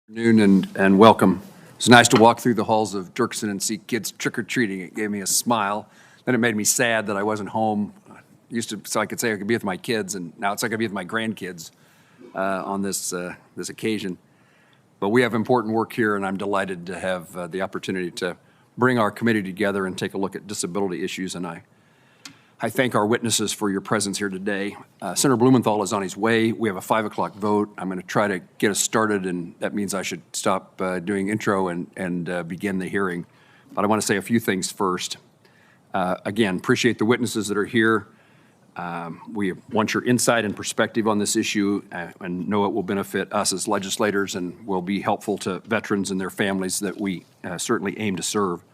Afternoon and welcome. It's nice to walk through the halls of Dirksen and see kids trick-or-treating. It gave me a smile. Then it made me sad that I wasn't home. So I could say I could be with my kids, and now it's like I could be with my grandkids on this occasion. But we have important work here, and I'm delighted to have the opportunity to bring our committee together and take a look at disability issues. And I thank our witnesses for your presence here today. Senator Blumenthal is on his way. We have a 5 o'clock vote. I'm going to try to get us started, and that means I should stop doing intro and begin the hearing. But I want to say a few things first. Again, appreciate the witnesses that are here. We want your insight and perspective on this issue and know it will benefit us as legislators and will be helpful to veterans and their families that we certainly aim to serve.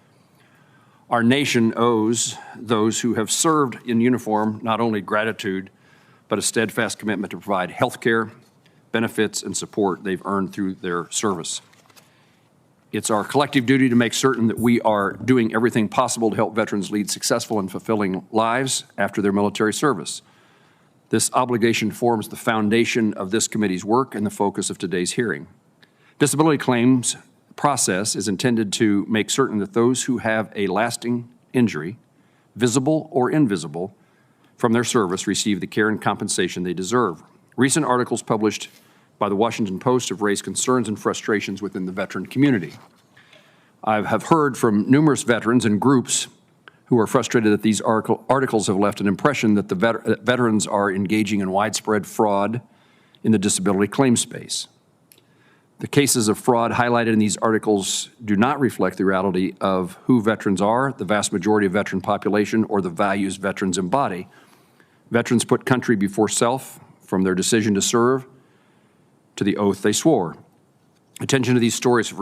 Our nation owes those who have served in uniform not only gratitude, but a steadfast commitment to provide health care, benefits, and support they've earned through their service. It's our collective duty to make certain that we are doing everything possible to help veterans lead successful and fulfilling lives after their military service. This obligation forms the foundation of this committee's work and the focus of today's hearing. Disability claims process is intended to make certain that those who have a lasting injury, visible or invisible, from their service receive the care and compensation they deserve. Recent articles published by the Washington Post have raised concerns and frustrations within the veteran community. I have heard from numerous veterans and groups who are frustrated that these articles have left an impression that that veterans are engaging in widespread fraud in the disability claim space. The cases of fraud highlighted in these articles do not reflect the reality of who veterans are, the vast majority of veteran population, or the values veterans embody. Veterans put country before self, from their decision to serve to the oath they swore. The attention that these stories have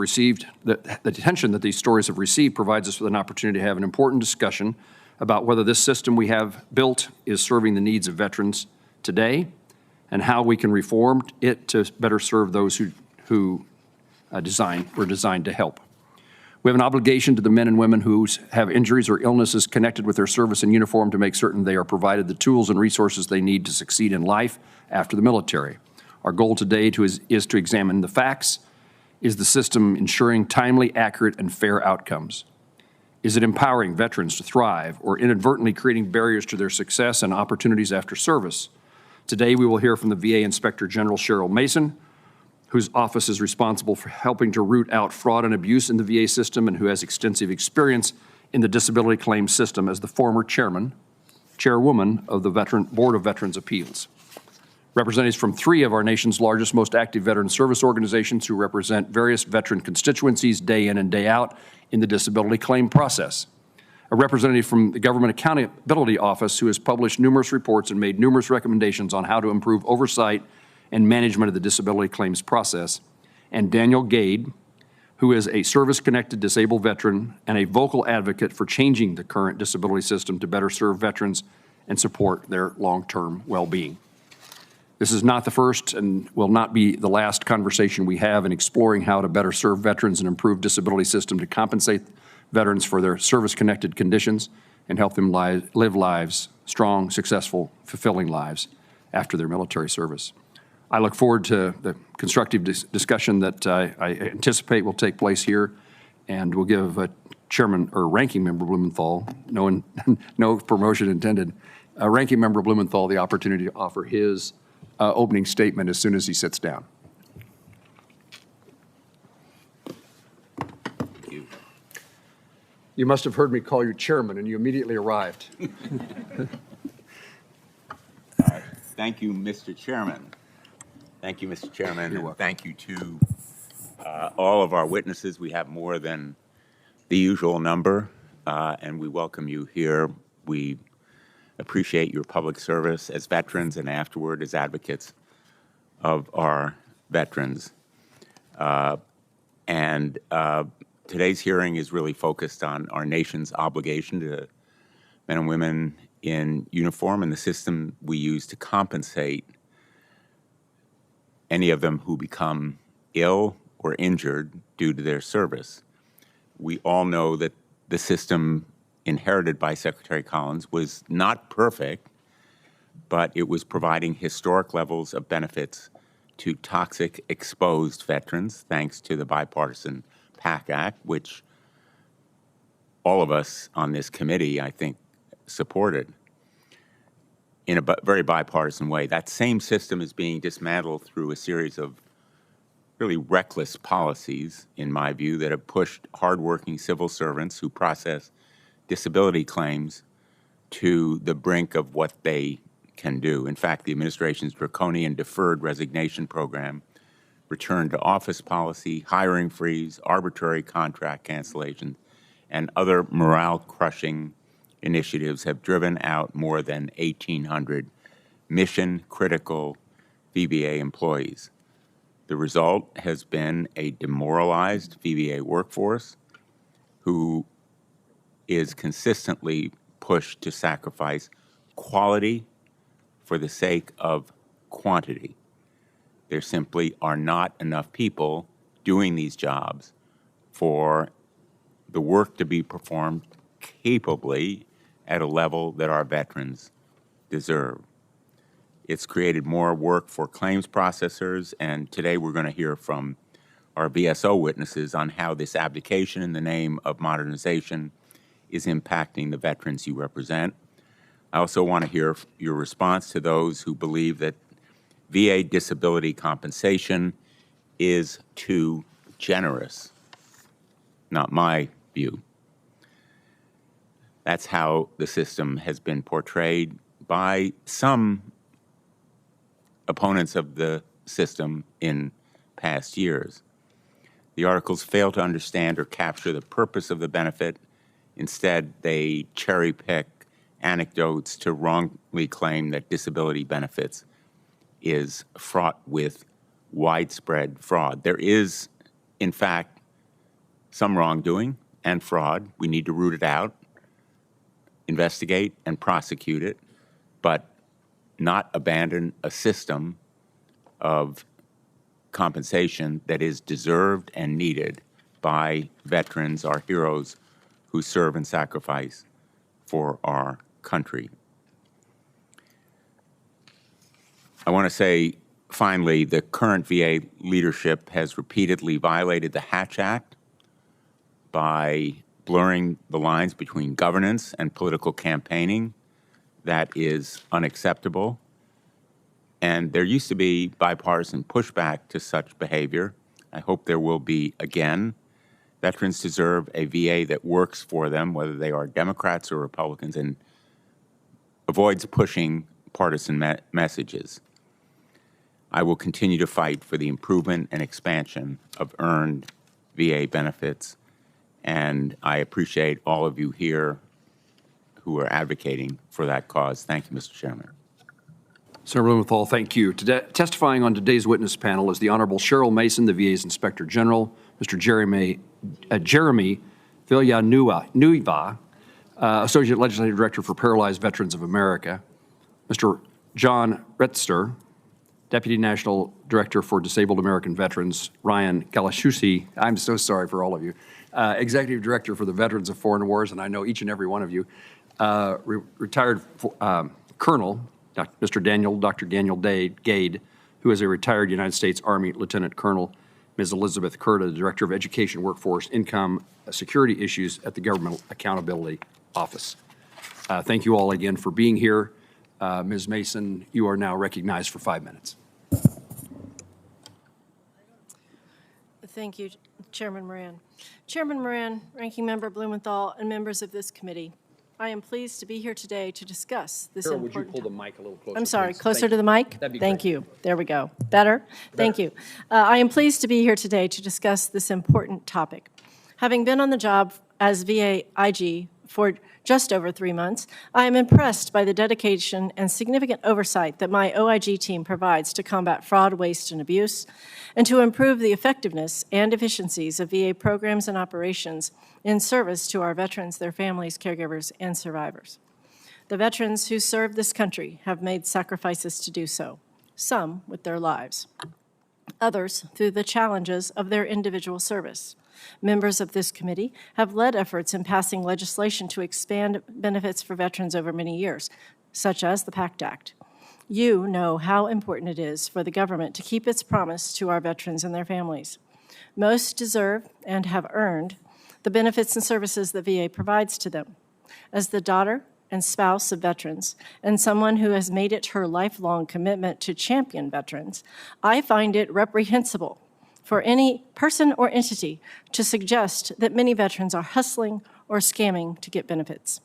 received provides us with an opportunity to have an important discussion about whether this system we have built is serving the needs of veterans today and how we can reform it to better serve those who were designed to help. We have an obligation to the men and women who have injuries or illnesses connected with their service in uniform to make certain they are provided the tools and resources they need to succeed in life after the military. Our goal today is to examine the facts. Is the system ensuring timely, accurate, and fair outcomes? Is it empowering veterans to thrive or inadvertently creating barriers to their success and opportunities after service? Today, we will hear from the VA Inspector General Cheryl Mason, whose office is responsible for helping to root out fraud and abuse in the VA system and who has extensive experience in the disability claims system as the former chairwoman of the Board of Veterans Appeals. Representatives from 3 of our nation's largest, most active veteran service organizations who represent various veteran constituencies day in and day out in the disability claim process. A representative from the Government Accountability Office who has published numerous reports and made numerous recommendations on how to improve oversight and management of the disability claims process, and Daniel Gade, who is a service-connected disabled veteran and a vocal advocate for changing the current disability system to better serve veterans and support their long-term well-being. This is not the first and will not be the last conversation we have in exploring how to better serve veterans and improve disability system to compensate veterans for their service-connected conditions and help them live lives, strong, successful, fulfilling lives after their military service. I look forward to the constructive discussion that I anticipate will take place here, and we'll give Chairman or Ranking Member Blumenthal, no promotion intended, Ranking Member Blumenthal the opportunity to offer his opening statement as soon as he sits down. Thank you. You must have heard me call you Chairman, and you immediately arrived. Thank you, Mr. Chairman. Thank you, Mr. Chairman, and thank you to all of our witnesses. We have more than the usual number, and we welcome you here. We appreciate your public service as veterans and afterward as advocates of our veterans. Today's hearing is really focused on our nation's obligation to men and women in uniform and the system we use to compensate any of them who become ill or injured due to their service. We all know that the system inherited by Secretary Collins was not perfect, but it was providing historic levels of benefits to toxic exposed veterans, thanks to the bipartisan PAC Act, which all of us on this committee, I think, supported in a very bipartisan way. That same system is being dismantled through a series of really reckless policies, in my view, that have pushed hardworking civil servants who process disability claims to the brink of what they can do. In fact, the administration's draconian deferred resignation program, return to office policy, hiring freeze, arbitrary contract cancellations, and other morale-crushing initiatives have driven out more than 1,800 mission-critical VBA employees. The result has been a demoralized VBA workforce who is consistently pushed to sacrifice quality for the sake of quantity. There simply are not enough people doing these jobs for the work to be performed capably at a level that our veterans deserve. It's created more work for claims processors, and today we're going to hear from our VSO witnesses on how this abdication in the name of modernization is impacting the veterans you represent. I also want to hear your response to those who believe that VA disability compensation is too generous. Not my view. That's how the system has been portrayed by some opponents of the system in past years. The articles fail to understand or capture the purpose of the benefit. Instead, they cherry-pick anecdotes to wrongly claim that disability benefits is fraught with widespread fraud. There is, in fact, some wrongdoing and fraud. We need to root it out, investigate and prosecute it, but not abandon a system of compensation that is deserved and needed by veterans, our heroes who serve and sacrifice for our country. I want to say, finally, the current VA leadership has repeatedly violated the Hatch Act by blurring the lines between governance and political campaigning. That is unacceptable. And there used to be bipartisan pushback to such behavior. I hope there will be again. Veterans deserve a VA that works for them, whether they are Democrats or Republicans, and avoids pushing partisan messages. I will continue to fight for the improvement and expansion of earned VA benefits, and I appreciate all of you here who are advocating for that cause. Thank you, Mr. Chairman. Senator Blumenthal, thank you. Testifying on today's witness panel is the Honorable Cheryl Mason, the VA's Inspector General, Mr. Jeremy Villanueva, Associate Legislative Director for Paralyzed Veterans of America, Mr. John Retzer, Deputy National Director for Disabled American Veterans, Ryan Gallucci, I'm so sorry for all of you, Executive Director for the Veterans of Foreign Wars, and I know each and every one of you, retired Colonel, Dr. Daniel Gade, who is a retired United States Army Lieutenant Colonel, Ms. Elizabeth Curda, the Director of Education, Workforce, Income, Security Issues at the Government Accountability Office. Thank you all again for being here. Ms. Mason, you are now recognized for 5 minutes. Thank you, Chairman Moran. Chairman Moran, Ranking Member Blumenthal, and members of this committee, I am pleased to be here today to discuss this Cheryl, important. would you pull the mic a little closer? I'm sorry, please? closer to the mic? That'd be Thank great. you. There we go. Better? Thank you. I am pleased to be here today to discuss this important topic. Having been on the job as VA IG for just over 3 months, I am impressed by the dedication and significant oversight that my OIG team provides to combat fraud, waste, and abuse, and to improve the effectiveness and efficiencies of VA programs and operations in service to our veterans, their families, caregivers, and survivors. The veterans who serve this country have made sacrifices to do so, some with their lives, others through the challenges of their individual service. Members of this committee have led efforts in passing legislation to expand benefits for veterans over many years, such as the PACT Act. You know how important it is for the government to keep its promise to our veterans and their families. Most deserve and have earned the benefits and services the VA provides to them. As the daughter and spouse of veterans, and someone who has made it her lifelong commitment to champion veterans, I find it reprehensible for any person or entity to suggest that many veterans are hustling or scamming to get benefits.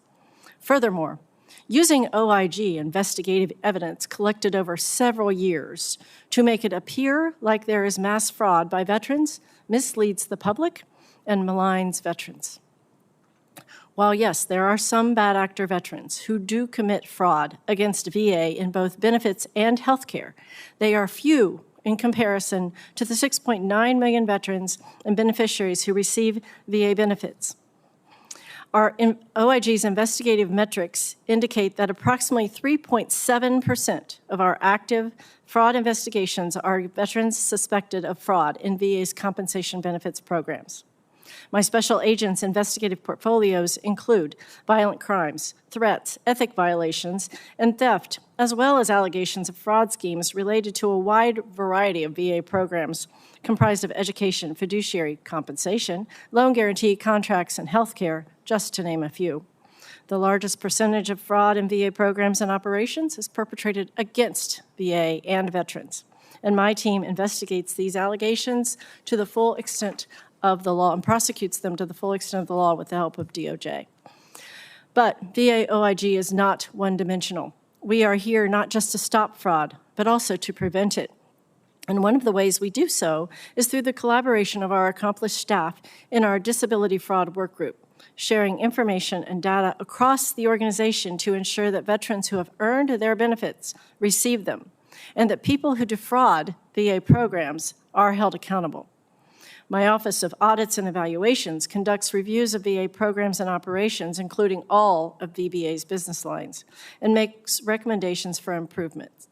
Furthermore, using OIG investigative evidence collected over several years to make it appear like there is mass fraud by veterans misleads the public and maligns veterans. While yes, there are some bad actor veterans who do commit fraud against VA in both benefits and health care, they are few in comparison to the 6.9 million veterans and beneficiaries who receive VA benefits. Our OIG's investigative metrics indicate that approximately 3.7% of our active fraud investigations are veterans suspected of fraud in VA's compensation benefits programs. My special agents' investigative portfolios include violent crimes, threats, ethic violations, and theft, as well as allegations of fraud schemes related to a wide variety of VA programs comprised of education, fiduciary compensation, loan guarantee contracts, and health care, just to name a few. The largest percentage of fraud in VA programs and operations is perpetrated against VA and veterans, and my team investigates these allegations to the full extent of the law and prosecutes them to the full extent of the law with the help of DOJ. But VA OIG is not one-dimensional. We are here not just to stop fraud, but also to prevent it. And one of the ways we do so is through the collaboration of our accomplished staff in our disability fraud work group, sharing information and data across the organization to ensure that veterans who have earned their benefits receive them, and that people who defraud VA programs are held accountable. My Office of Audits and Evaluations conducts reviews of VA programs and operations, including all of VBA's business lines, and makes recommendations for improvements.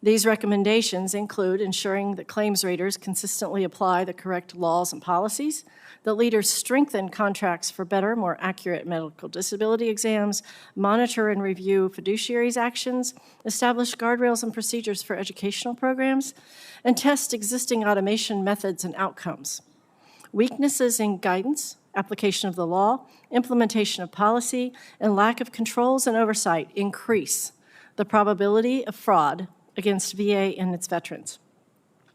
These recommendations include ensuring that claims raters consistently apply the correct laws and policies, that leaders strengthen contracts for better, more accurate medical disability exams, monitor and review fiduciaries' actions, establish guardrails and procedures for educational programs, and test existing automation methods and outcomes. Weaknesses in guidance, application of the law, implementation of policy, and lack of controls and oversight increase the probability of fraud against VA and its veterans.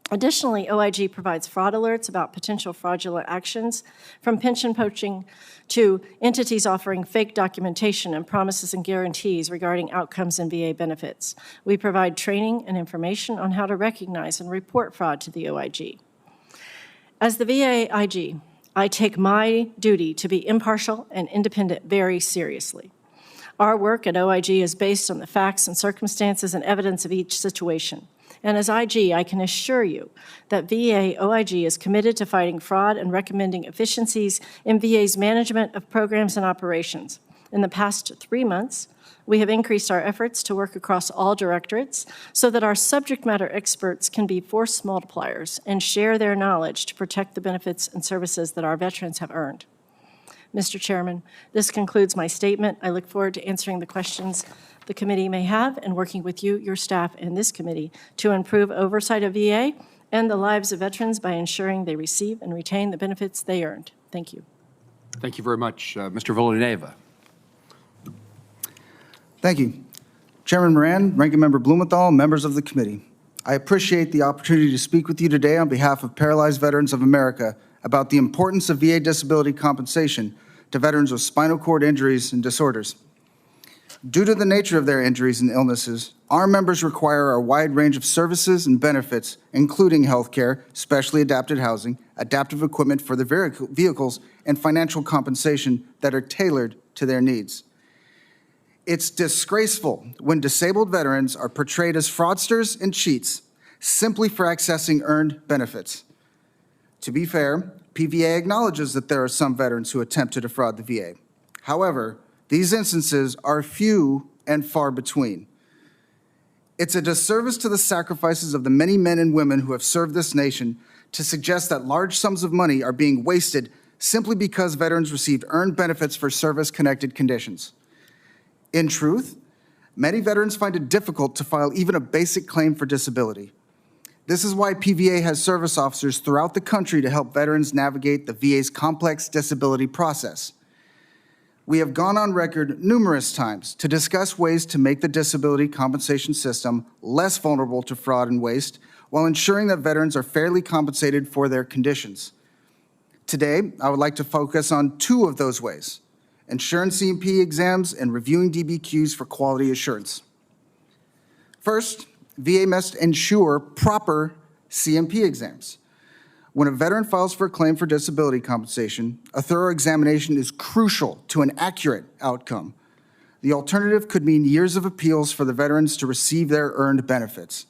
Additionally, OIG provides fraud alerts about potential fraudulent actions, from pension poaching to entities offering fake documentation and promises and guarantees regarding outcomes in VA benefits. We provide training and information on how to recognize and report fraud to the OIG. As the VA IG, I take my duty to be impartial and independent very seriously. Our work at OIG is based on the facts and circumstances and evidence of each situation. And as IG, I can assure you that VA OIG is committed to fighting fraud and recommending efficiencies in VA's management of programs and operations. In the past 3 months, we have increased our efforts to work across all directorates so that our subject matter experts can be force multipliers and share their knowledge to protect the benefits and services that our veterans have earned. Mr. Chairman, this concludes my statement. I look forward to answering the questions the committee may have and working with you, your staff, and this committee to improve oversight of VA and the lives of veterans by ensuring they receive and retain the benefits they earned. Thank you. Thank you very much. Mr. Villanueva. Thank you. Chairman Moran, Ranking Member Blumenthal, members of the committee. I appreciate the opportunity to speak with you today on behalf of Paralyzed Veterans of America about the importance of VA disability compensation to veterans with spinal cord injuries and disorders. Due to the nature of their injuries and illnesses, our members require a wide range of services and benefits, including health care, specially adapted housing, adaptive equipment for their vehicles, and financial compensation that are tailored to their needs. It's disgraceful when disabled veterans are portrayed as fraudsters and cheats simply for accessing earned benefits. To be fair, PVA acknowledges that there are some veterans who attempt to defraud the VA. However, these instances are few and far between. It's a disservice to the sacrifices of the many men and women who have served this nation to suggest that large sums of money are being wasted simply because veterans received earned benefits for service-connected conditions. In truth, Many veterans find it difficult to file even a basic claim for disability. This is why PVA has service officers throughout the country to help veterans navigate the VA's complex disability process. We have gone on record numerous times to discuss ways to make the disability compensation system less vulnerable to fraud and waste while ensuring that veterans are fairly compensated for their conditions. Today, I would like to focus on two of those ways: ensuring C&P exams and reviewing DBQs for quality assurance. First, VA must ensure proper C&P exams. When a veteran files for a claim for disability compensation, a thorough examination is crucial to an accurate outcome. The alternative could mean years of appeals for the veterans to receive their earned benefits.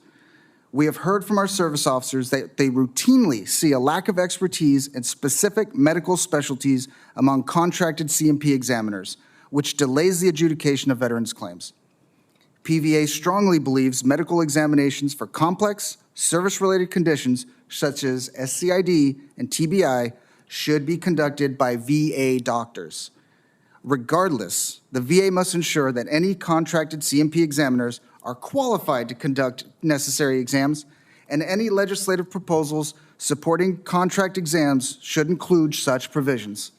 We have heard from our service officers that they routinely see a lack of expertise in specific medical specialties among contracted C&P examiners, which delays the adjudication of veterans' claims. PVA strongly believes medical examinations for complex, service-related conditions such as SCID and TBI should be conducted by VA doctors. Regardless, the VA must ensure that any contracted C&P examiners are qualified to conduct necessary exams, and any legislative proposals supporting contract exams should include such provisions.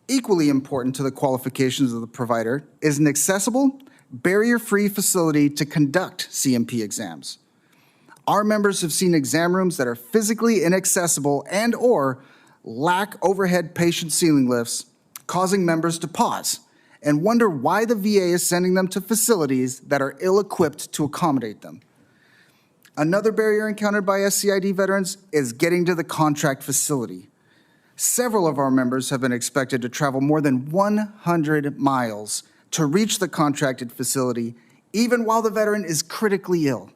Equally important to the qualifications of the provider is an accessible, barrier-free facility to conduct C&P exams. Our members have seen exam rooms that are physically inaccessible and/or lack overhead patient ceiling lifts, causing members to pause and wonder why the VA is sending them to facilities that are ill-equipped to accommodate them. Another barrier encountered by SCID veterans is getting to the contract facility. Several of our members have been expected to travel more than 100 miles to reach the contracted facility, even while the veteran is critically ill.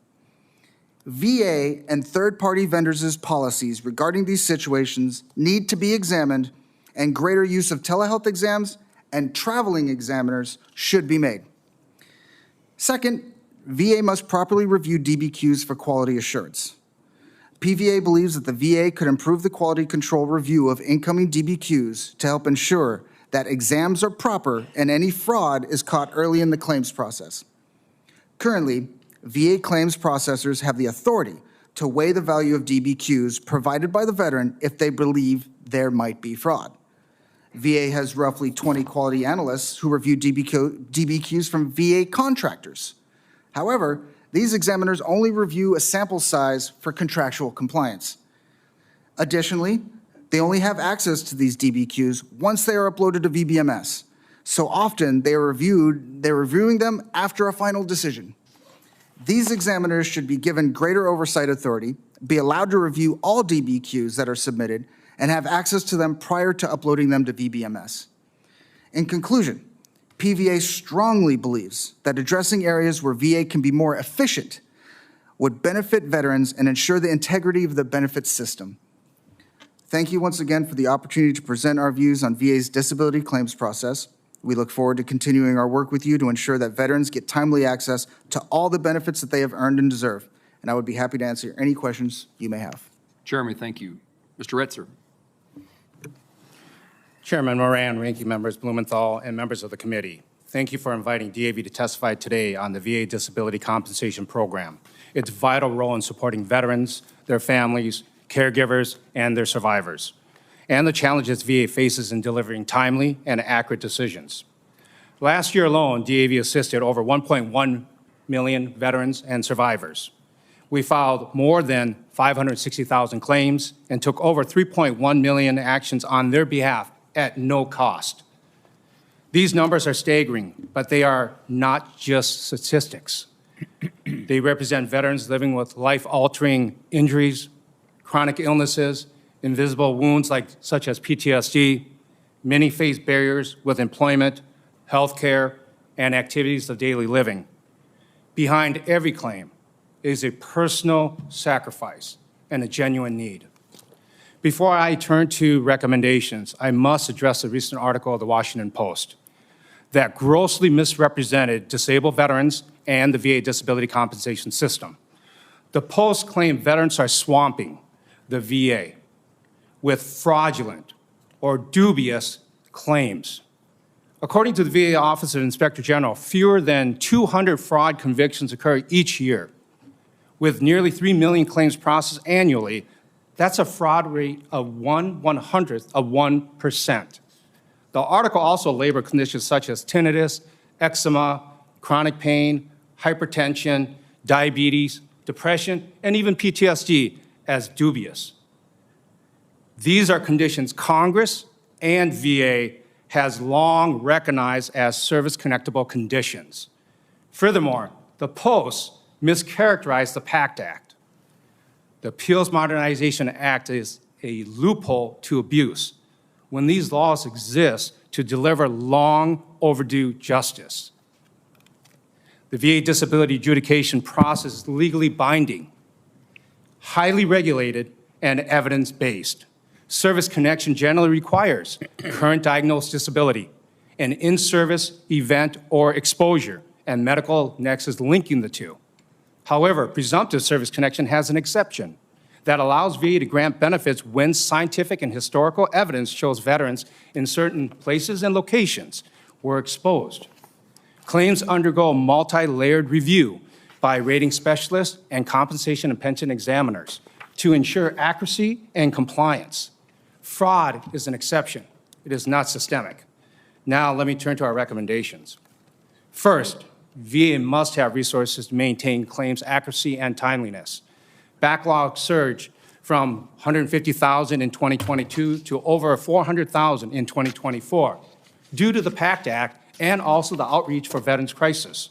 VA and third-party vendors' policies regarding these situations need to be examined, and greater use of telehealth exams and traveling examiners should be made. Second, VA must properly review DBQs for quality assurance. PVA believes that the VA could improve the quality control review of incoming DBQs to help ensure that exams are proper and any fraud is caught early in the claims process. Currently, VA claims processors have the authority to weigh the value of DBQs provided by the veteran if they believe there might be fraud. VA has roughly 20 quality analysts who review DBQs from VA contractors. However, these examiners only review a sample size for contractual compliance. Additionally, they only have access to these DBQs once they are uploaded to VBMS. So often they're reviewing them after a final decision. These examiners should be given greater oversight authority, be allowed to review all DBQs that are submitted, and have access to them prior to uploading them to VBMS. In conclusion, PVA strongly believes that addressing areas where VA can be more efficient would benefit veterans and ensure the integrity of the benefits system. Thank you once again for the opportunity to present our views on VA's disability claims process. We look forward to continuing our work with you to ensure that veterans get timely access to all the benefits that they have earned and deserve. And I would be happy to answer any questions you may have. Jeremy, thank you. Mr. Retzer. Chairman Moran, ranking members Blumenthal, and members of the committee, thank you for inviting DAV to testify today on the VA Disability Compensation Program, its vital role in supporting veterans, their families, caregivers, and their survivors, and the challenges VA faces in delivering timely and accurate decisions. Last year alone, DAV assisted over 1.1 million veterans and survivors. We filed more than 560,000 claims and took over 3.1 million actions on their behalf at no cost. These numbers are staggering, but they are not just statistics. They represent veterans living with life-altering injuries, chronic illnesses, invisible wounds such as PTSD. Many face barriers with employment, health care, and activities of daily living. Behind every claim is a personal sacrifice and a genuine need. Before I turn to recommendations, I must address a recent article of the Washington Post that grossly misrepresented disabled veterans and the VA disability compensation system. The Post claimed veterans are swamping the VA with fraudulent or dubious claims. According to the VA Office of Inspector General, fewer than 200 fraud convictions occur each year. With nearly 3 million claims processed annually, that's a fraud rate of 1/100th of 1%. The article also labeled conditions such as tinnitus, eczema, chronic pain, hypertension, diabetes, depression, and even PTSD as dubious. These are conditions Congress and VA has long recognized as service-connectable conditions. Furthermore, the Post mischaracterized the PACT Act. The Appeals Modernization Act is a loophole to abuse when these laws exist to deliver long overdue justice. The VA disability adjudication process is legally binding, highly regulated, and evidence-based. Service connection generally requires current diagnosed disability, an in-service event or exposure, and medical nexus linking the two. However, presumptive service connection has an exception that allows VA to grant benefits when scientific and historical evidence shows veterans in certain places and locations were exposed. Claims undergo multi-layered review by rating specialists and compensation and pension examiners to ensure accuracy and compliance. Fraud is an exception. It is not systemic. Now, let me turn to our recommendations. First, VA must have resources to maintain claims accuracy and timeliness. Backlog surged from 150,000 in 2022 to over 400,000 in 2024 due to the PACT Act and also the outreach for Veterans Crisis.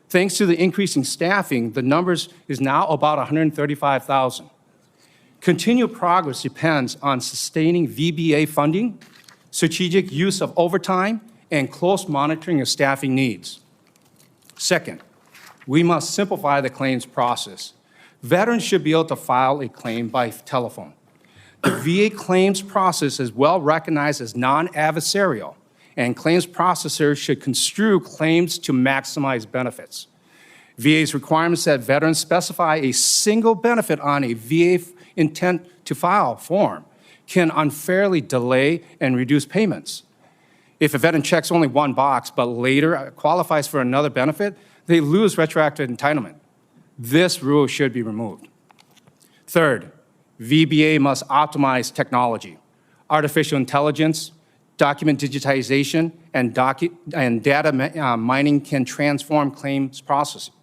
Thanks to the increasing staffing, the numbers is now about 135,000. Continued progress depends on sustaining VBA funding, strategic use of overtime, and close monitoring of staffing needs. Second, we must simplify the claims process. Veterans should be able to file a claim by telephone. The VA claims process is well recognized as non-adversarial, and claims processors should construe claims to maximize benefits. VA's requirements that veterans specify a single benefit on a VA intent to file form can unfairly delay and reduce payments. If a veteran checks only one box but later qualifies for another benefit, they lose retroactive entitlement. This rule should be removed. Third, VBA must optimize technology. Artificial intelligence, document digitization, and data mining can transform claims processing.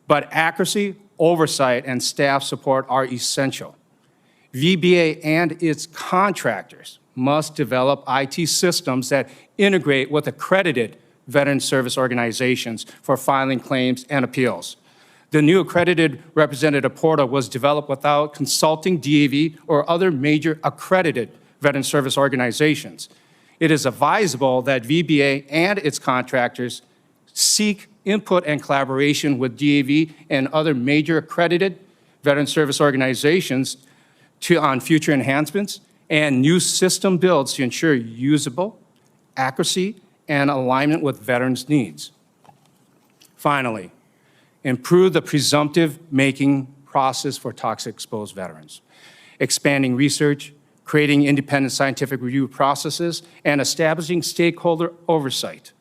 But accuracy, oversight, and staff support are essential. VBA and its contractors must develop IT systems that integrate with accredited veteran service organizations for filing claims and appeals. The new accredited representative portal was developed without consulting DAV or other major accredited veteran service organizations. It is advisable that VBA and its contractors seek input and collaboration with DAV and other major accredited veteran service organizations on future enhancements and new system builds to ensure usable, accuracy, and alignment with veterans' needs. Finally, improve the presumptive making process for toxic exposed veterans, expanding research, creating independent scientific review processes, and establishing stakeholder oversight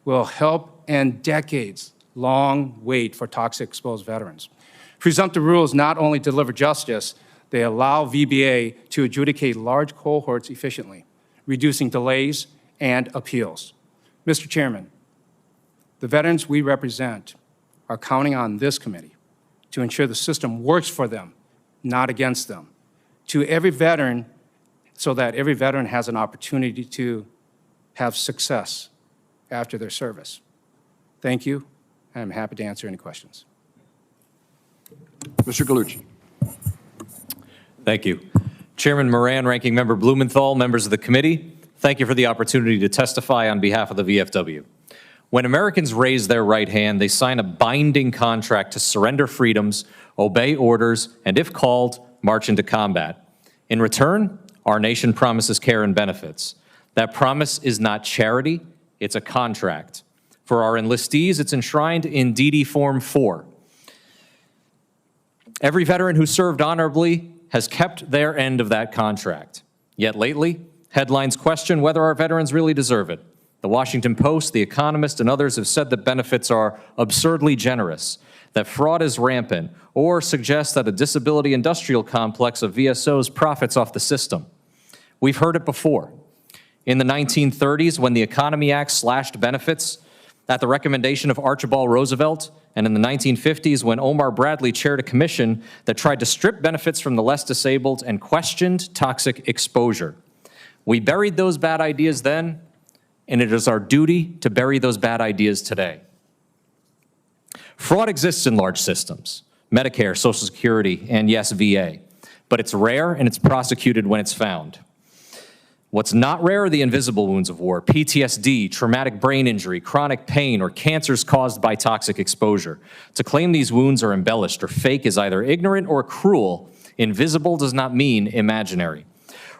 will help end decades-long wait for toxic exposed veterans. Presumptive rules not only deliver justice, they allow VBA to adjudicate large cohorts efficiently, reducing delays and appeals. Mr. Chairman, the veterans we represent are counting on this committee to ensure the system works for them, not against them, to every veteran, so that every veteran has an opportunity to have success after their service. Thank you. I'm happy to answer any questions. Mr. Gallucci. Thank you. Chairman Moran, Ranking Member Blumenthal, members of the committee, thank you for the opportunity to testify on behalf of the VFW. When Americans raise their right hand, they sign a binding contract to surrender freedoms, obey orders, and if called, march into combat. In return, our nation promises care and benefits. That promise is not charity, it's a contract. For our enlistees, it's enshrined in DD Form 4. Every veteran who served honorably has kept their end of that contract. Yet lately, headlines question whether our veterans really deserve it. The Washington Post, The Economist, and others have said that benefits are absurdly generous, that fraud is rampant, or suggest that a disability industrial complex of VSOs profits off the system. We've heard it before. In the 1930s, when the Economy Act slashed benefits at the recommendation of Archibald Roosevelt, and in the 1950s, when Omar Bradley chaired a commission that tried to strip benefits from the less disabled and questioned toxic exposure. We buried those bad ideas then, and it is our duty to bury those bad ideas today. Fraud exists in large systems, Medicare, Social Security, and yes, VA, but it's rare and it's prosecuted when it's found. What's not rare are the invisible wounds of war, PTSD, traumatic brain injury, chronic pain, or cancers caused by toxic exposure. To claim these wounds are embellished or fake is either ignorant or cruel. Invisible does not mean imaginary.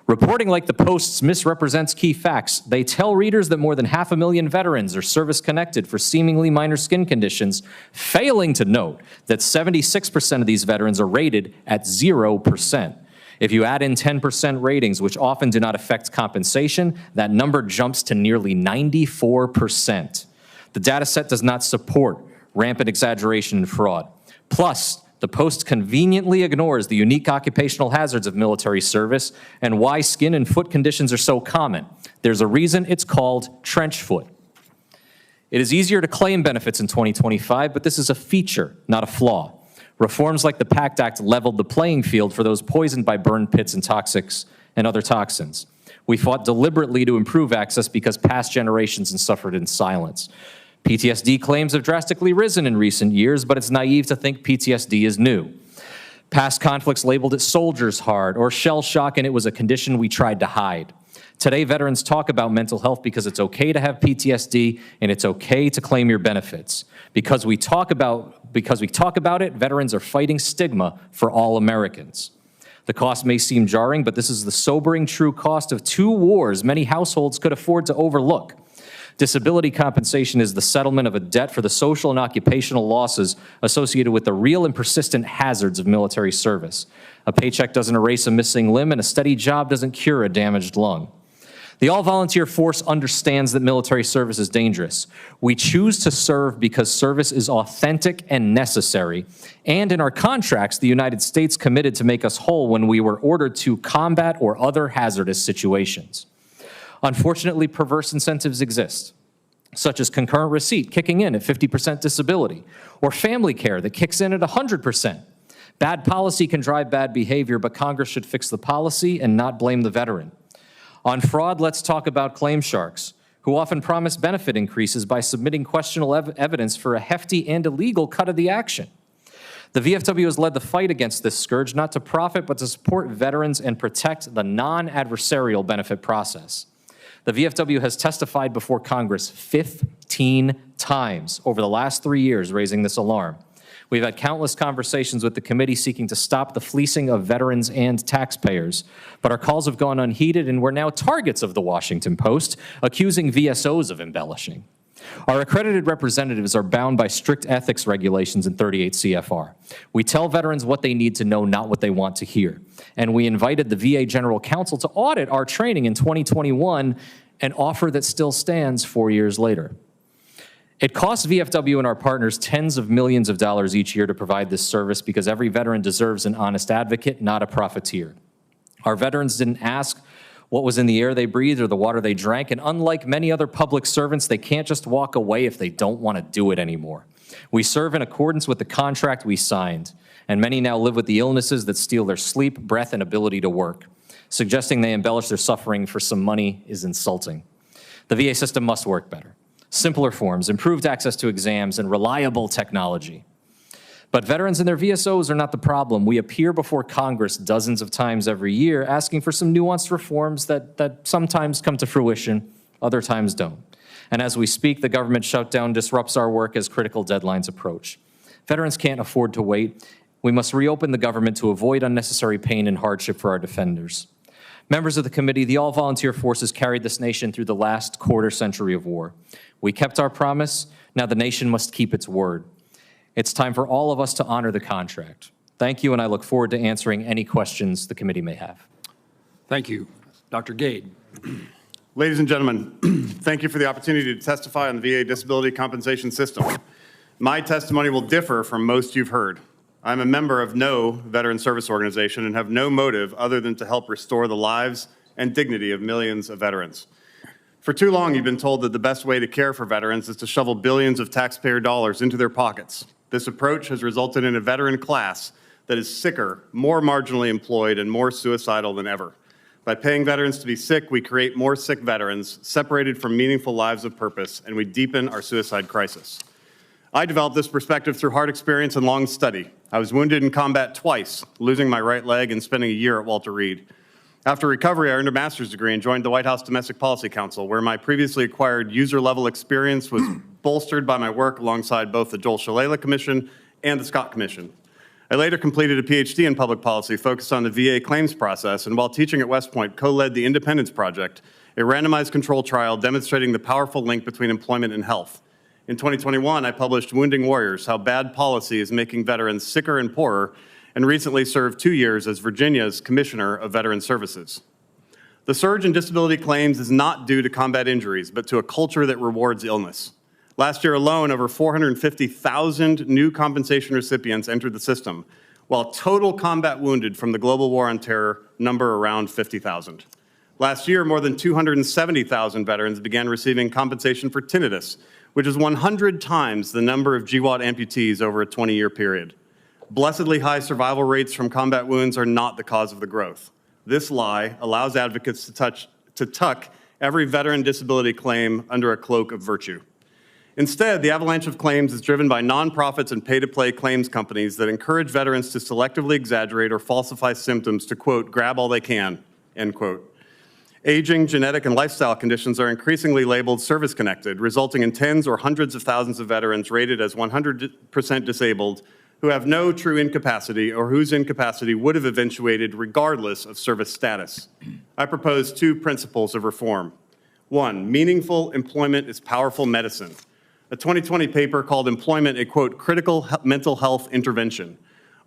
Reporting like the Post's misrepresents key facts. They tell readers that more than 500,000 veterans are service-connected for seemingly minor skin conditions, failing to note that 76% of these veterans are rated at 0%. If you add in 10% ratings, which often do not affect compensation, that number jumps to nearly 94%. The data set does not support rampant exaggeration and fraud. Plus, the Post conveniently ignores the unique occupational hazards of military service and why skin and foot conditions are so common. There's a reason it's called trench foot. It is easier to claim benefits in 2025, but this is a feature, not a flaw. Reforms like the PACT Act leveled the playing field for those poisoned by burn pits and toxics and other toxins. We fought deliberately to improve access because past generations have suffered in silence. PTSD claims have drastically risen in recent years, but it's naive to think PTSD is new. Past conflicts labeled it soldiers hard or shell shock, and it was a condition we tried to hide. Today, veterans talk about mental health because it's okay to have PTSD and it's okay to claim your benefits. Because we talk about it, veterans are fighting stigma for all Americans. The cost may seem jarring, but this is the sobering true cost of 2 wars many households could afford to overlook. Disability compensation is the settlement of a debt for the social and occupational losses associated with the real and persistent hazards of military service. A paycheck doesn't erase a missing limb, and a steady job doesn't cure a damaged lung. The all-volunteer force understands that military service is dangerous. We choose to serve because service is authentic and necessary. And in our contracts, the United States committed to make us whole when we were ordered to combat or other hazardous situations. Unfortunately, perverse incentives exist, such as concurrent receipt kicking in at 50% disability, or family care that kicks in at 100%. Bad policy can drive bad behavior, but Congress should fix the policy and not blame the veteran. On fraud, let's talk about claim sharks, who often promise benefit increases by submitting questionable evidence for a hefty and illegal cut of the action. The VFW has led the fight against this scourge, not to profit, but to support veterans and protect the non-adversarial benefit process. The VFW has testified before Congress 15 times over the last 3 years, raising this alarm. We've had countless conversations with the committee seeking to stop the fleecing of veterans and taxpayers, but our calls have gone unheeded, and we're now targets of the Washington Post, accusing VSOs of embellishing. Our accredited representatives are bound by strict ethics regulations in 38 CFR. We tell veterans what they need to know, not what they want to hear. And we invited the VA General Counsel to audit our training in 2021, an offer that still stands 4 years later. It costs VFW and our partners tens of millions of dollars each year to provide this service because every veteran deserves an honest advocate, not a profiteer. Our veterans didn't ask what was in the air they breathed or the water they drank, and unlike many other public servants, they can't just walk away if they don't want to do it anymore. We serve in accordance with the contract we signed, and many now live with the illnesses that steal their sleep, breath, and ability to work. Suggesting they embellish their suffering for some money is insulting. The VA system must work better. Simpler forms, improved access to exams, and reliable technology. But veterans and their VSOs are not the problem. We appear before Congress dozens of times every year asking for some nuanced reforms that sometimes come to fruition, other times don't. And as we speak, the government shutdown disrupts our work as critical deadlines approach. Veterans can't afford to wait. We must reopen the government to avoid unnecessary pain and hardship for our defenders. Members of the committee, the all-volunteer forces carried this nation through the last quarter century of war. We kept our promise. Now the nation must keep its word. It's time for all of us to honor the contract. Thank you, and I look forward to answering any questions the committee may have. Thank you. Dr. Gade. Ladies and gentlemen, thank you for the opportunity to testify on the VA disability compensation system. My testimony will differ from most you've heard. I'm a member of no veteran service organization and have no motive other than to help restore the lives and dignity of millions of veterans. For too long, you've been told that the best way to care for veterans is to shovel billions of taxpayer dollars into their pockets. This approach has resulted in a veteran class that is sicker, more marginally employed, and more suicidal than ever. By paying veterans to be sick, we create more sick veterans, separated from meaningful lives of purpose, and we deepen our suicide crisis. I developed this perspective through hard experience and long study. I was wounded in combat twice, losing my right leg and spending a year at Walter Reed. After recovery, I earned a master's degree and joined the White House Domestic Policy Council, where my previously acquired user-level experience was bolstered by my work alongside both the Joel Shalala Commission and the Scott Commission. I later completed a PhD in public policy focused on the VA claims process, and while teaching at West Point, co-led the Independence Project, a randomized control trial demonstrating the powerful link between employment and health. In 2021, I published Wounding Warriors, How Bad Policy is Making Veterans Sicker and Poorer, and recently served 2 years as Virginia's Commissioner of Veteran Services. The surge in disability claims is not due to combat injuries, but to a culture that rewards illness. Last year alone, over 450,000 new compensation recipients entered the system, while total combat wounded from the global war on terror number around 50,000. Last year, more than 270,000 veterans began receiving compensation for tinnitus, which is 100 times the number of GWAT amputees over a 20-year period. Blessedly high survival rates from combat wounds are not the cause of the growth. This lie allows advocates to tuck every veteran disability claim under a cloak of virtue. Instead, the avalanche of claims is driven by nonprofits and pay-to-play claims companies that encourage veterans to selectively exaggerate or falsify symptoms to, quote, grab all they can, end quote. Aging, genetic, and lifestyle conditions are increasingly labeled service-connected, resulting in tens or hundreds of thousands of veterans rated as 100% disabled who have no true incapacity or whose incapacity would have eventuated regardless of service status. I propose 2 principles of reform. 1, meaningful employment is powerful medicine. A 2020 paper called Employment a, quote, critical mental health intervention.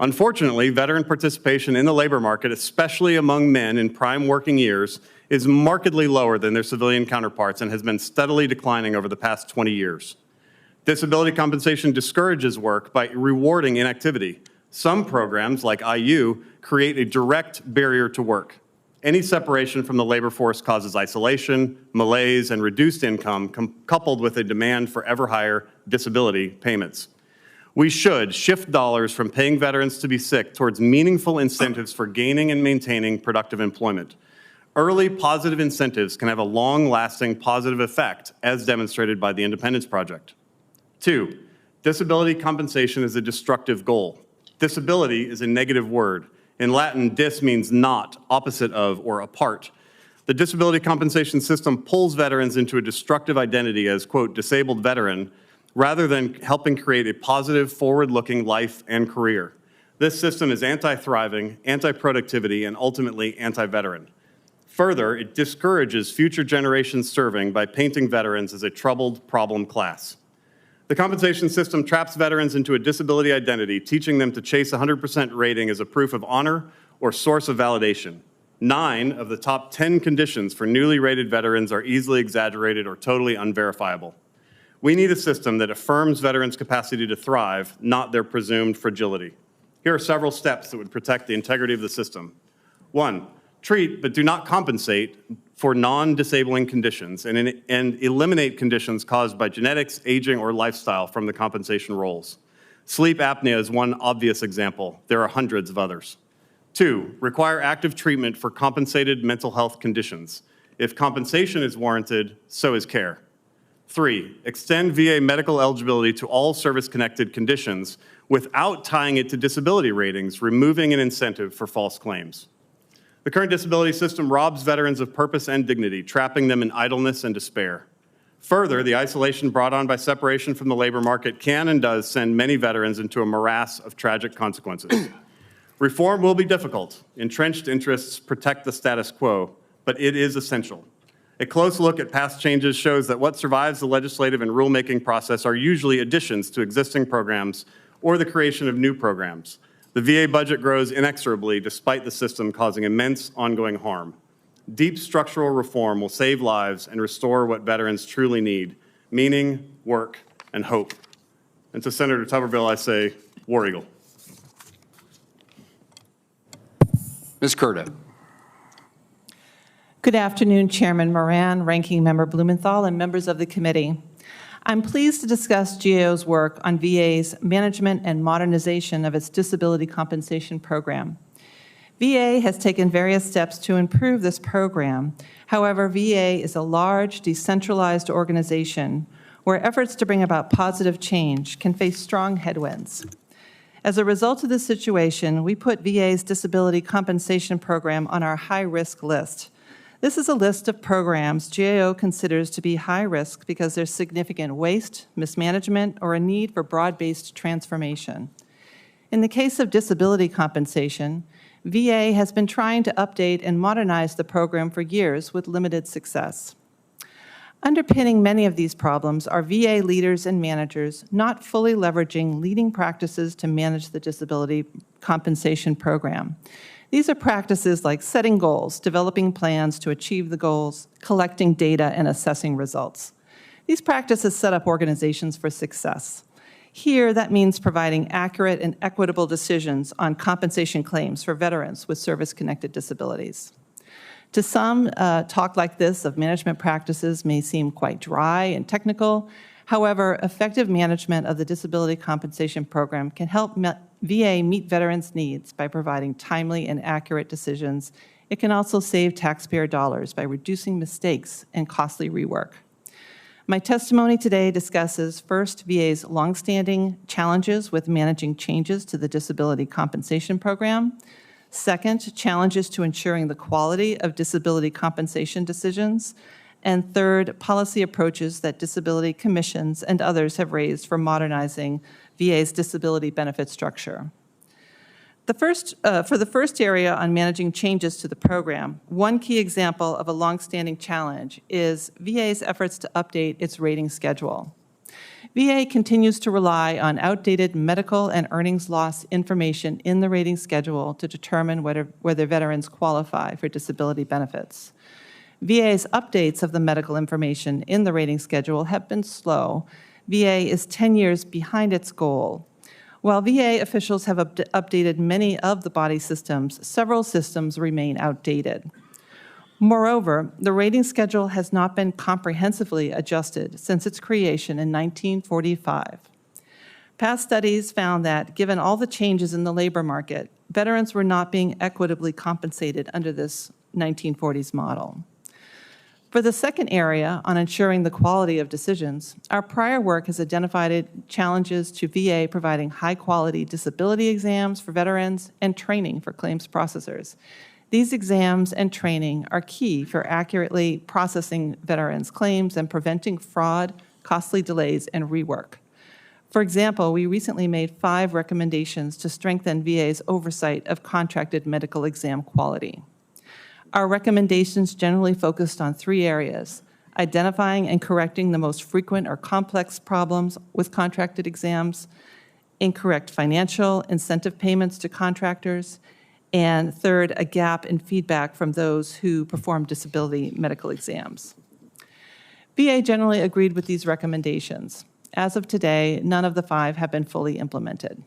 Unfortunately, veteran participation in the labor market, especially among men in prime working years, is markedly lower than their civilian counterparts and has been steadily declining over the past 20 years. Disability compensation discourages work by rewarding inactivity. Some programs, like IU, create a direct barrier to work. Any separation from the labor force causes isolation, malaise, and reduced income, coupled with a demand for ever higher disability payments. We should shift dollars from paying veterans to be sick towards meaningful incentives for gaining and maintaining productive employment. Early positive incentives can have a long-lasting positive effect, as demonstrated by the Independence Project. 2, disability compensation is a destructive goal. Disability is a negative word. In Latin, dis means not, opposite of, or apart. The disability compensation system pulls veterans into a destructive identity as, quote, disabled veteran, rather than helping create a positive, forward-looking life and career. This system is anti-thriving, anti-productivity, and ultimately anti-veteran. Further, it discourages future generations serving by painting veterans as a troubled problem class. The compensation system traps veterans into a disability identity, teaching them to chase 100% rating as a proof of honor or source of validation. 9 of the top 10 conditions for newly rated veterans are easily exaggerated or totally unverifiable. We need a system that affirms veterans' capacity to thrive, not their presumed fragility. Here are several steps that would protect the integrity of the system. 1, treat but do not compensate for non-disabling conditions and eliminate conditions caused by genetics, aging, or lifestyle from the compensation rolls. Sleep apnea is one obvious example. There are hundreds of others. 2, require active treatment for compensated mental health conditions. If compensation is warranted, so is care. 3, extend VA medical eligibility to all service-connected conditions without tying it to disability ratings, removing an incentive for false claims. The current disability system robs veterans of purpose and dignity, trapping them in idleness and despair. Further, the isolation brought on by separation from the labor market can and does send many veterans into a morass of tragic consequences. Reform will be difficult. Entrenched interests protect the status quo, but it is essential. A close look at past changes shows that what survives the legislative and rulemaking process are usually additions to existing programs or the creation of new programs. The VA budget grows inexorably despite the system causing immense ongoing harm. Deep structural reform will save lives and restore what veterans truly need: meaning, work, and hope. And to Senator Tuberville, I say, War Eagle. Ms. Curda. Good afternoon, Chairman Moran, Ranking Member Blumenthal, and members of the committee. I'm pleased to discuss GAO's work on VA's management and modernization of its disability compensation program. VA has taken various steps to improve this program. However, VA is a large, decentralized organization where efforts to bring about positive change can face strong headwinds. As a result of this situation, we put VA's disability compensation program on our high-risk list. This is a list of programs GAO considers to be high risk because there's significant waste, mismanagement, or a need for broad-based transformation. In the case of disability compensation, VA has been trying to update and modernize the program for years with limited success. Underpinning many of these problems are VA leaders and managers not fully leveraging leading practices to manage the disability compensation program. These are practices like setting goals, developing plans to achieve the goals, collecting data, and assessing results. These practices set up organizations for success. Here, that means providing accurate and equitable decisions on compensation claims for veterans with service-connected disabilities. To some, talk like this of management practices may seem quite dry and technical. However, effective management of the disability compensation program can help VA meet veterans' needs by providing timely and accurate decisions. It can also save taxpayer dollars by reducing mistakes and costly rework. My testimony today discusses first, VA's longstanding challenges with managing changes to the disability compensation program. Second, challenges to ensuring the quality of disability compensation decisions. And third, policy approaches that disability commissions and others have raised for modernizing VA's disability benefit structure. For the first area on managing changes to the program, one key example of a longstanding challenge is VA's efforts to update its rating schedule. VA continues to rely on outdated medical and earnings loss information in the rating schedule to determine whether veterans qualify for disability benefits. VA's updates of the medical information in the rating schedule have been slow. VA is 10 years behind its goal. While VA officials have updated many of the body systems, several systems remain outdated. Moreover, the rating schedule has not been comprehensively adjusted since its creation in 1945. Past studies found that, given all the changes in the labor market, veterans were not being equitably compensated under this 1940s model. For the second area on ensuring the quality of decisions, our prior work has identified challenges to VA providing high-quality disability exams for veterans and training for claims processors. These exams and training are key for accurately processing veterans' claims and preventing fraud, costly delays, and rework. For example, we recently made 5 recommendations to strengthen VA's oversight of contracted medical exam quality. Our recommendations generally focused on 3 areas: identifying and correcting the most frequent or complex problems with contracted exams, incorrect financial incentive payments to contractors, and third, a gap in feedback from those who perform disability medical exams. VA generally agreed with these recommendations. As of today, none of the 5 have been fully implemented.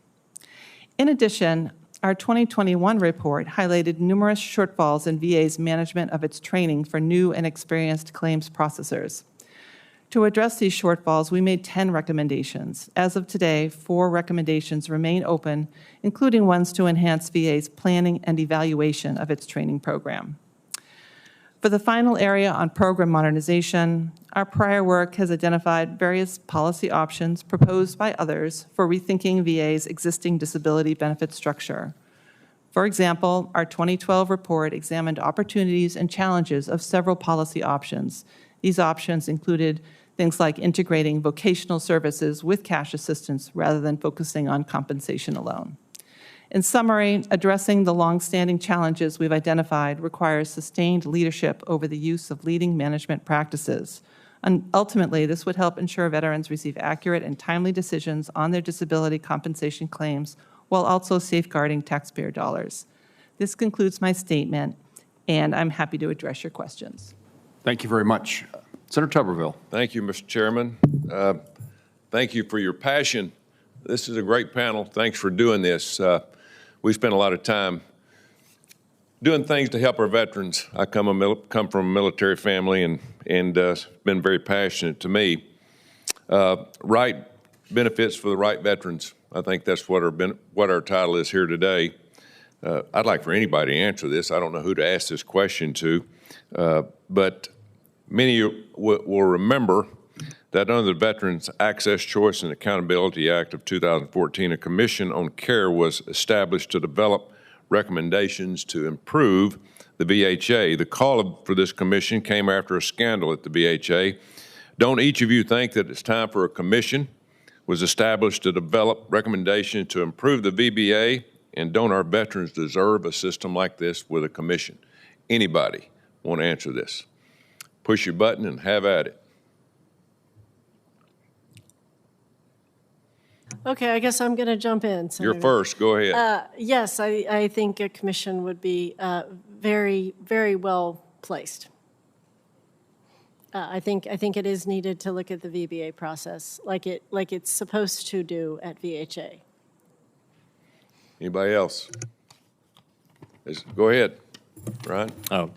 In addition, our 2021 report highlighted numerous shortfalls in VA's management of its training for new and experienced claims processors. To address these shortfalls, we made 10 recommendations. As of today, 4 recommendations remain open, including ones to enhance VA's planning and evaluation of its training program. For the final area on program modernization, our prior work has identified various policy options proposed by others for rethinking VA's existing disability benefit structure. For example, our 2012 report examined opportunities and challenges of several policy options. These options included things like integrating vocational services with cash assistance rather than focusing on compensation alone. In summary, addressing the long-standing challenges we've identified requires sustained leadership over the use of leading management practices. And ultimately, this would help ensure veterans receive accurate and timely decisions on their disability compensation claims while also safeguarding taxpayer dollars. This concludes my statement. and I'm happy to address your questions. Thank you very much. Senator Tuberville. Thank you, Mr. Chairman. Thank you for your passion. This is a great panel. Thanks for doing this. We spent a lot of time doing things to help our veterans. I come from a military family, and it's been very passionate to me. Right benefits for the right veterans. I think that's what our title is here today. I'd like for anybody to answer this. I don't know who to ask this question to, but many of you will remember that under the Veterans Access, Choice, and Accountability Act of 2014, a commission on care was established to develop recommendations to improve the VHA. The call for this commission came after a scandal at the VHA. Don't each of you think that it's time for a commission was established to develop recommendations to improve the VBA? And don't our veterans deserve a system like this with a commission? Anybody want to answer this? Push your button and have at it. Okay, I guess I'm going to jump in. You're first. Go ahead. Yes, I think a commission would be very, very well placed. I think it is needed to look at the VBA process like it's supposed to do at VHA. Anybody else? Go ahead, Ryan. Oh,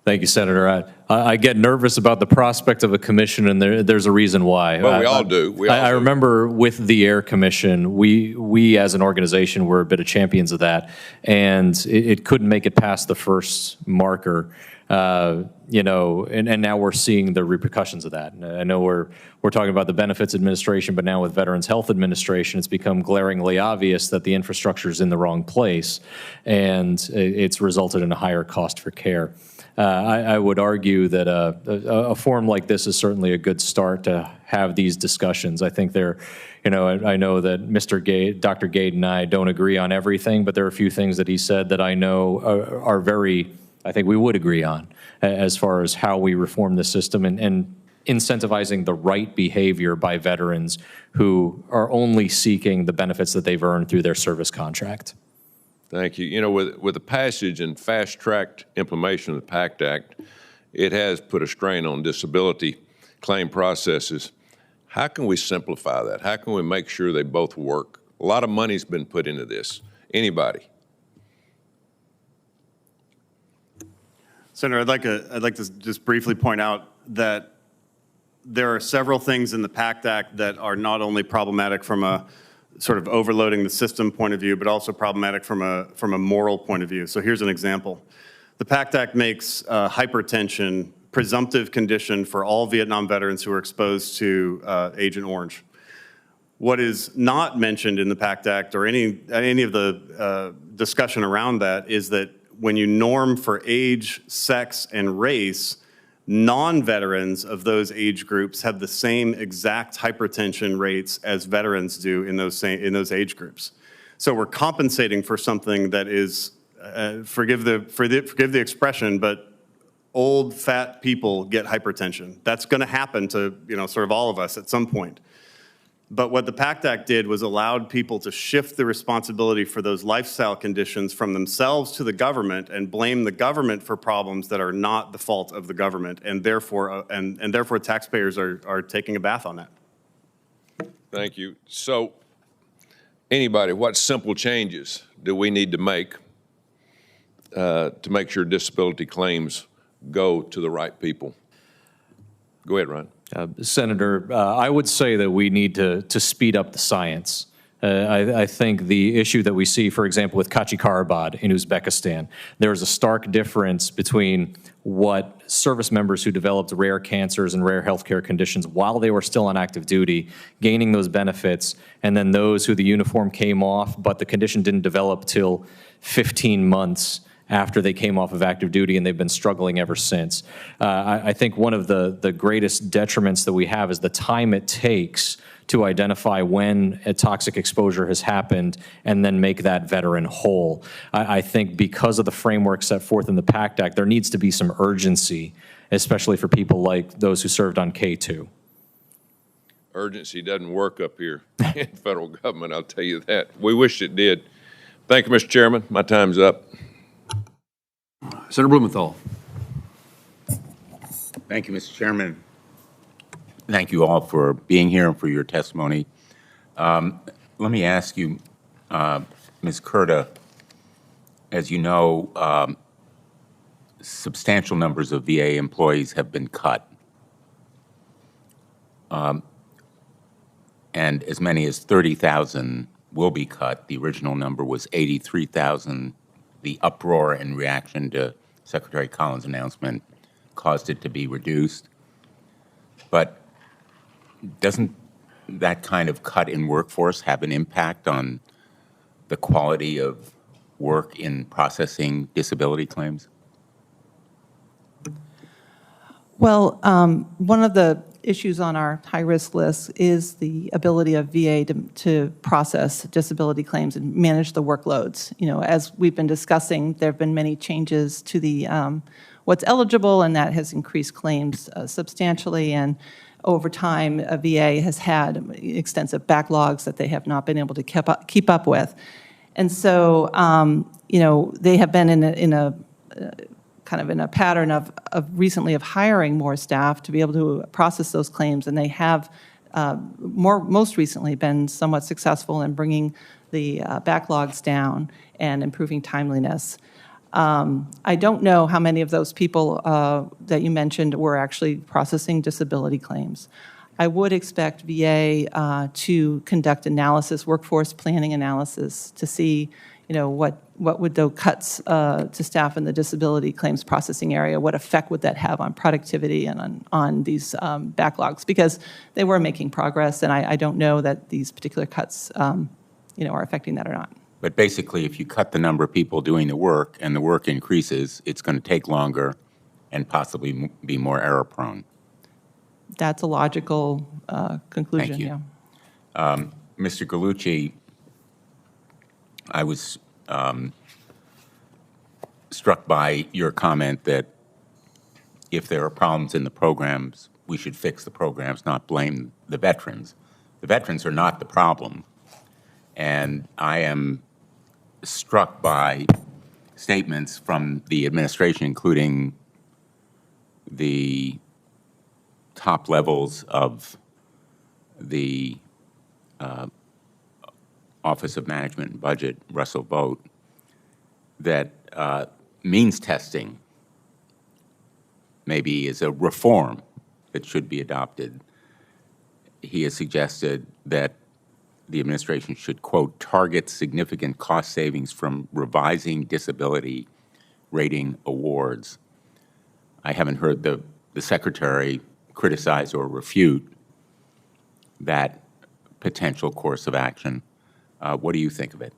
thank you, Senator. I get nervous about the prospect of a commission, and there's a reason why. Well, we all do. I remember with the Air Commission, we as an organization were a bit of champions of that, and it couldn't make it past the first marker. And now we're seeing the repercussions of that. I know we're talking about the Benefits Administration, but now with Veterans Health Administration, it's become glaringly obvious that the infrastructure is in the wrong place, and it's resulted in a higher cost for care. I would argue that a forum like this is certainly a good start to have these discussions. I think I know that Mr. Gade, Dr. Gade and I don't agree on everything, but there are a few things that he said that I know are very, I think we would agree on as far as how we reform the system and incentivizing the right behavior by veterans who are only seeking the benefits that they've earned through their service contract. Thank you. You know, with the passage and fast-tracked implementation of the PACT Act, it has put a strain on disability claim processes. How can we simplify that? How can we make sure they both work? A lot of money's been put into this. Anybody? Senator, I'd like to just briefly point out that there are several things in the PACT Act that are not only problematic from a sort of overloading the system point of view, but also problematic from a moral point of view. So here's an example. The PACT Act makes hypertension presumptive condition for all Vietnam veterans who are exposed to Agent Orange. What is not mentioned in the PACT Act or any of the discussion around that is that when you norm for age, sex, and race, non-veterans of those age groups have the same exact hypertension rates as veterans do in those age groups. So we're compensating for something that is, forgive the expression, but old fat people get hypertension. That's going to happen to sort of all of us at some point. But what the PACT Act did was allowed people to shift the responsibility for those lifestyle conditions from themselves to the government and blame the government for problems that are not the fault of the government, and therefore taxpayers are taking a bath on that. Thank you. So, anybody, what simple changes do we need to make sure disability claims go to the right people? Go ahead, Ryan. Senator, I would say that we need to speed up the science. I think the issue that we see, for example, with Kachikarabad in Uzbekistan, there's a stark difference between what service members who developed rare cancers and rare healthcare conditions while they were still on active duty, gaining those benefits, and then those who the uniform came off, but the condition didn't develop till 15 months after they came off of active duty, and they've been struggling ever since. I think one of the greatest detriments that we have is the time it takes to identify when a toxic exposure has happened and then make that veteran whole. I think because of the framework set forth in the PACT Act, there needs to be some urgency, especially for people like those who served on K2. Urgency doesn't work up here in federal government, I'll tell you that. We wish it did. Thank you, Mr. Chairman. My time's up. Senator Blumenthal. Thank you, Mr. Chairman. Thank you all for being here and for your testimony. Let me ask you, Ms. Curda, as you know, substantial numbers of VA employees have been cut. And as many as 30,000 will be cut. The original number was 83,000. The uproar in reaction to Secretary Collins' announcement caused it to be reduced. But doesn't that kind of cut in workforce have an impact on the quality of work in processing disability claims? Well, one of the issues on our high-risk list is the ability of VA to process disability claims and manage the workloads. You know, as we've been discussing, there have been many changes to the what's eligible, and that has increased claims substantially. And over time, VA has had extensive backlogs that they have not been able to keep up with. And so, you know, they have been in a kind of in a pattern of recently of hiring more staff to be able to process those claims, and they have most recently been somewhat successful in bringing the backlogs down and improving timeliness. I don't know how many of those people that you mentioned were actually processing disability claims. I would expect VA to conduct analysis, workforce planning analysis, to see, you know, what would those cuts to staff in the disability claims processing area, what effect would that have on productivity and on these backlogs? Because they were making progress, and I don't know that these particular cuts, you know, are affecting that or not. But basically, if you cut the number of people doing the work and the work increases, it's going to take longer and possibly be more error-prone. That's a logical conclusion. Thank you. Yeah. Mr. Gallucci, I was struck by your comment that if there are problems in the programs, we should fix the programs, not blame the veterans. The veterans are not the problem. And I am struck by statements from the administration, including the top levels of the Office of Management and Budget, Russell Vogt, that means testing maybe is a reform that should be adopted. He has suggested that the administration should, quote, target significant cost savings from revising disability rating awards. I haven't heard the Secretary criticize or refute that potential course of action. What do you think of it?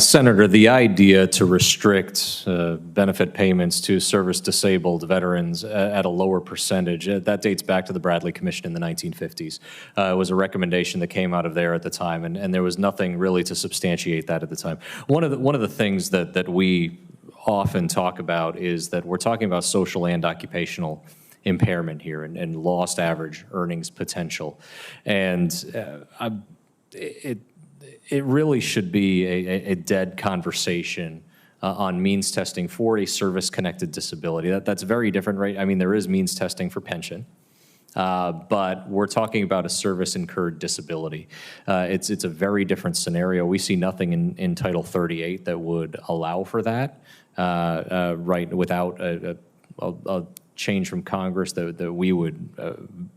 Senator, the idea to restrict benefit payments to service-disabled veterans at a lower percentage, that dates back to the Bradley Commission in the 1950s. It was a recommendation that came out of there at the time, and there was nothing really to substantiate that at the time. One of the things that we often talk about is that we're talking about social and occupational impairment here and lost average earnings potential. And it really should be a dead conversation on means testing for a service-connected disability. That's very different, right? I mean, there is means testing for pension, but we're talking about a service-incurred disability. It's a very different scenario. We see nothing in Title 38 that would allow for that, right, without a change from Congress that we would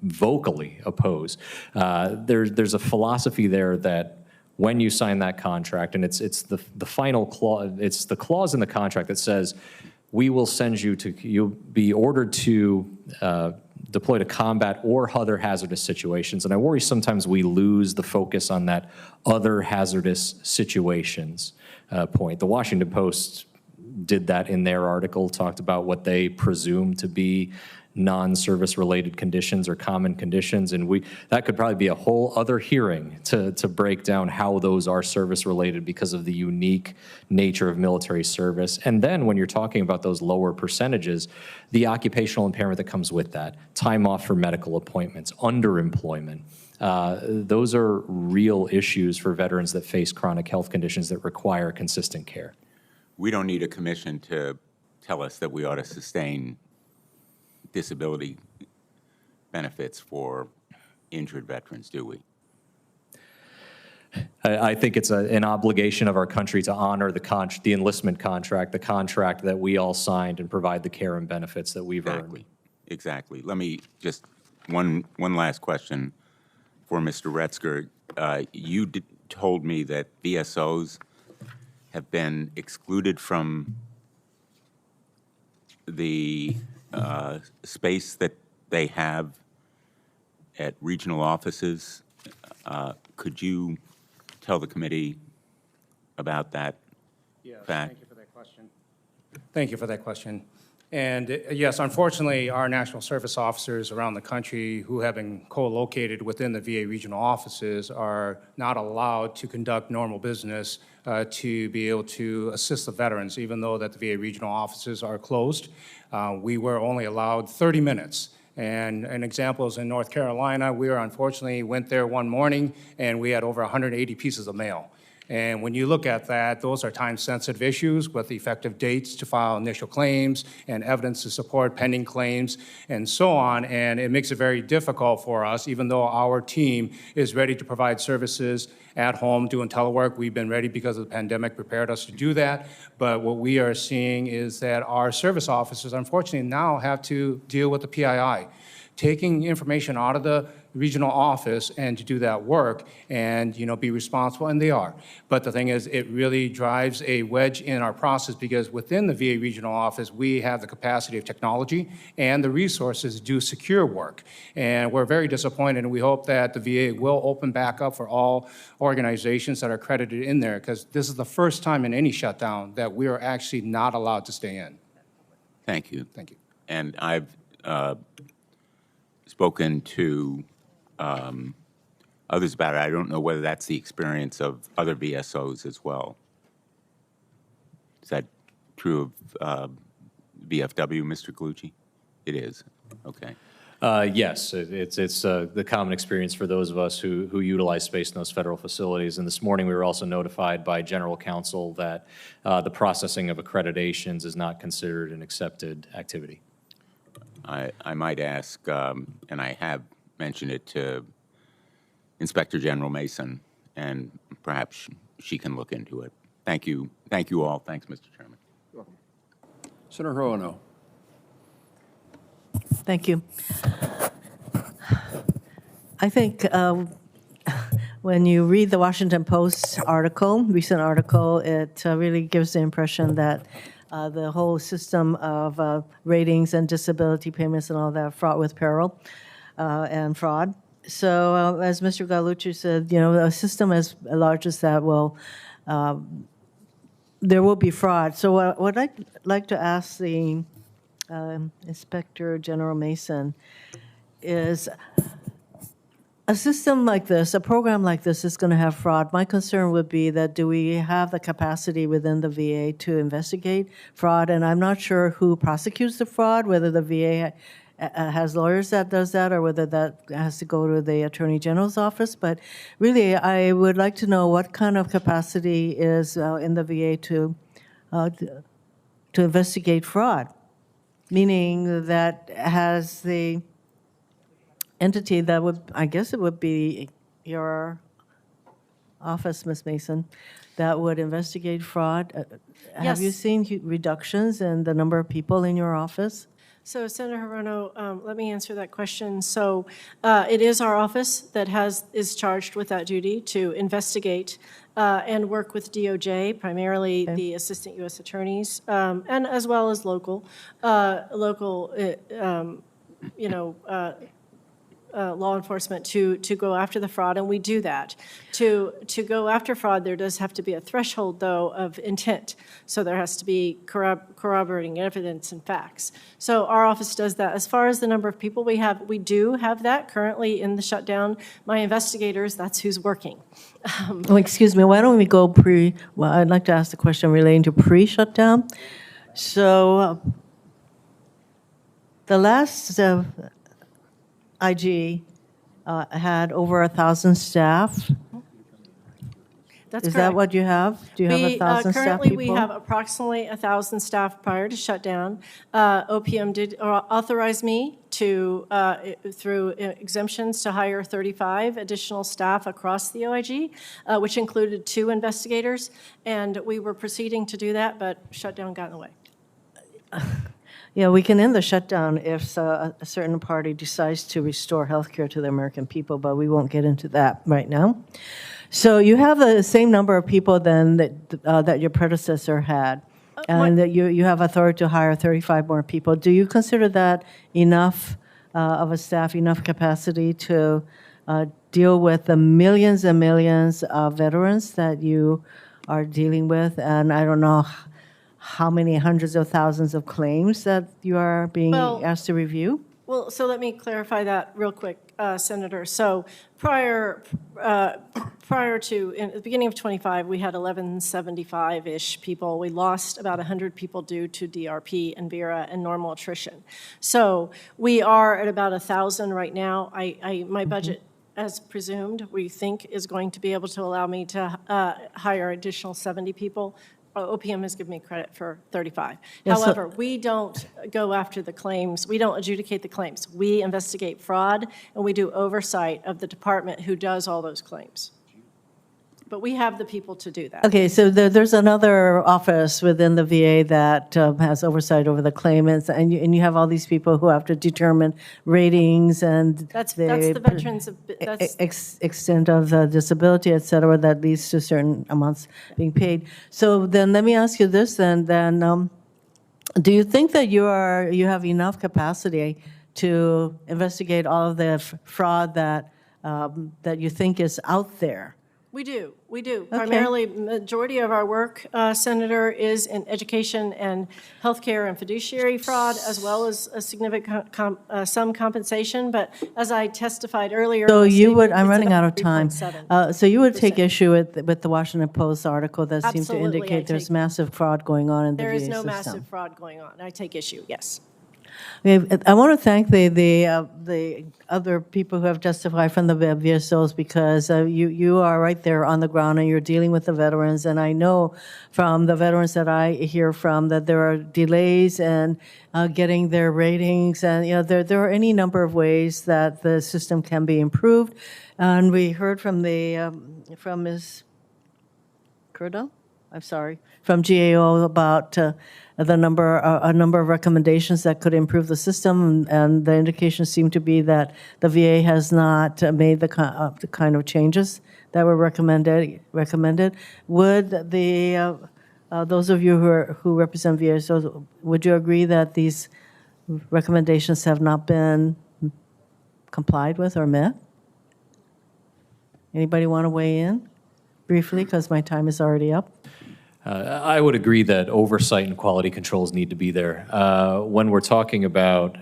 vocally oppose. There's a philosophy there that when you sign that contract, and it's the final clause, it's the clause in the contract that says, we will send you to, you'll be ordered to deploy to combat or other hazardous situations. And I worry sometimes we lose the focus on that other hazardous situations point. The Washington Post did that in their article, talked about what they presume to be non-service related conditions or common conditions, and that could probably be a whole other hearing to break down how those are service related because of the unique nature of military service. And then when you're talking about those lower percentages, the occupational impairment that comes with that, time off for medical appointments, underemployment, those are real issues for veterans that face chronic health conditions that require consistent care. we don't need a commission to tell us that we ought to sustain disability benefits for injured veterans, do we? I think it's an obligation of our country to honor the enlistment contract, the contract that we all signed, and provide the care and benefits that we've earned. Exactly. Let me just, one last question for Mr. Retzer. You told me that VSOs have been excluded from the space that they have at regional offices. Could you tell the committee about that fact? Thank you for that question. Thank you for that question. And yes, unfortunately, our national service officers around the country who have been co-located within the VA regional offices are not allowed to conduct normal business to be able to assist the veterans, even though that the VA regional offices are closed. We were only allowed 30 minutes. And an example is in North Carolina. We unfortunately went there one morning and we had over 180 pieces of mail. And when you look at that, those are time-sensitive issues with effective dates to file initial claims and evidence to support pending claims and so on. And it makes it very difficult for us, even though our team is ready to provide services at home doing telework. We've been ready because of the pandemic, prepared us to do that. But what we are seeing is that our service officers, unfortunately, now have to deal with the PII, taking information out of the regional office and to do that work and, be responsible, and they are. But the thing is, it really drives a wedge in our process because within the VA regional office, we have the capacity of technology and the resources to do secure work. And we're very disappointed, and we hope that the VA will open back up for all organizations that are accredited in there, because this is the first time in any shutdown that we are actually not allowed to stay in. Thank you. Thank you. And I've spoken to others about it. I don't know whether that's the experience of other VSOs as well. Is that true of VFW, Mr. Gallucci? It is. Okay. Yes, it's the common experience for those of us who utilize space in those federal facilities. And this morning, we were also notified by General Counsel that the processing of accreditations is not considered an accepted activity. I might ask, and I have mentioned it to Inspector General Mason, and perhaps she can look into it. Thank you. Thank you all. Thanks, Mr. Chairman. You're welcome. Senator Roano. Thank you. I think when you read the Washington Post recent article, it really gives the impression that the whole system of ratings and disability payments and all that fraught with peril and fraud. So as Mr. Gallucci said, a system as large as that there will be fraud. So what I'd like to ask the Inspector General Mason is, a system like this, a program like this is going to have fraud. My concern would be that do we have the capacity within the VA to investigate fraud? And I'm not sure who prosecutes the fraud, whether the VA has lawyers that does that or whether that has to go to the Attorney General's office. But really, I would like to know what kind of capacity is in the VA to investigate fraud, meaning that has the entity that would, I guess it would be your office, Ms. Mason, that would investigate fraud. Have you Yes. seen reductions in the number of people in your office? So Senator Hirono, let me answer that question. So it is our office that is charged with that duty to investigate and work with DOJ, primarily the assistant U.S. attorneys, and as well as local law enforcement to go after the fraud, and we do that. To go after fraud, there does have to be a threshold, though, of intent. So there has to be corroborating evidence and facts. So our office does that. As far as the number of people we do have that currently in the shutdown. My investigators, that's who's working. Oh, excuse me, why don't we go well, I'd like to ask the question relating to pre-shutdown. So the last IG had over 1,000 staff. That's Is correct. that what you have? Do you have 1,000 staff Currently, people? we have approximately 1,000 staff prior to shutdown. OPM did authorize me to, through exemptions, to hire 35 additional staff across the OIG, which included 2 investigators, and we were proceeding to do that, but shutdown got in the way. Yeah, we can end the shutdown if a certain party decides to restore health care to the American people, but we won't get into that right now. So you have the same number of people then that your predecessor had, and that you have authority to hire 35 more people. Do you consider that enough of a staff, enough capacity to deal with the millions and millions of veterans that you are dealing with? And I don't know how many hundreds of thousands of claims that you are being asked to review? Well, so let me clarify that real quick, Senator. So prior to, at the beginning of 25, we had 1175-ish people. We lost about 100 people due to DRP and VERA and normal attrition. So we are at about 1,000 right now. My budget, as presumed, we think is going to be able to allow me to hire additional 70 people. OPM has given me credit for 35. Yes, However, we don't go after the claims. We don't adjudicate the claims. We investigate fraud, and we do oversight of the department who does all those claims. But we have the people to do that. Okay, so there's another office within the VA that has oversight over the claimants, and you have all these people who have to determine ratings and That's the veterans of, that's, extent of disability, et cetera, that leads to certain amounts being paid. So then let me ask you this then, do you think that you have enough capacity to investigate all of the fraud that you think is out there? we do. Primarily, majority of our work, Senator, is in education and healthcare and fiduciary fraud, as well as a significant some compensation. But as I testified earlier, so in my you would. statement, I'm it's running about out of time. 3.7%. So you would take issue with the Washington Post article that seems to Absolutely, indicate there's massive fraud going on in the VA There system. is no massive fraud going on. I take issue, yes. Okay, I want to thank the other people who have testified from the VSOs because you are right there on the ground and you're dealing with the veterans. And I know from the veterans that I hear from that there are delays in getting their ratings, and there are any number of ways that the system can be improved. And we heard from Ms. Curda, from GAO about a number of recommendations that could improve the system, and the indications seem to be that the VA has not made the kind of changes that were recommended. Would those of you who represent VSOs, would you agree that these recommendations have not been complied with or met? Anybody want to weigh in briefly, because my time is already up? I would agree that oversight and quality controls need to be there. When we're talking about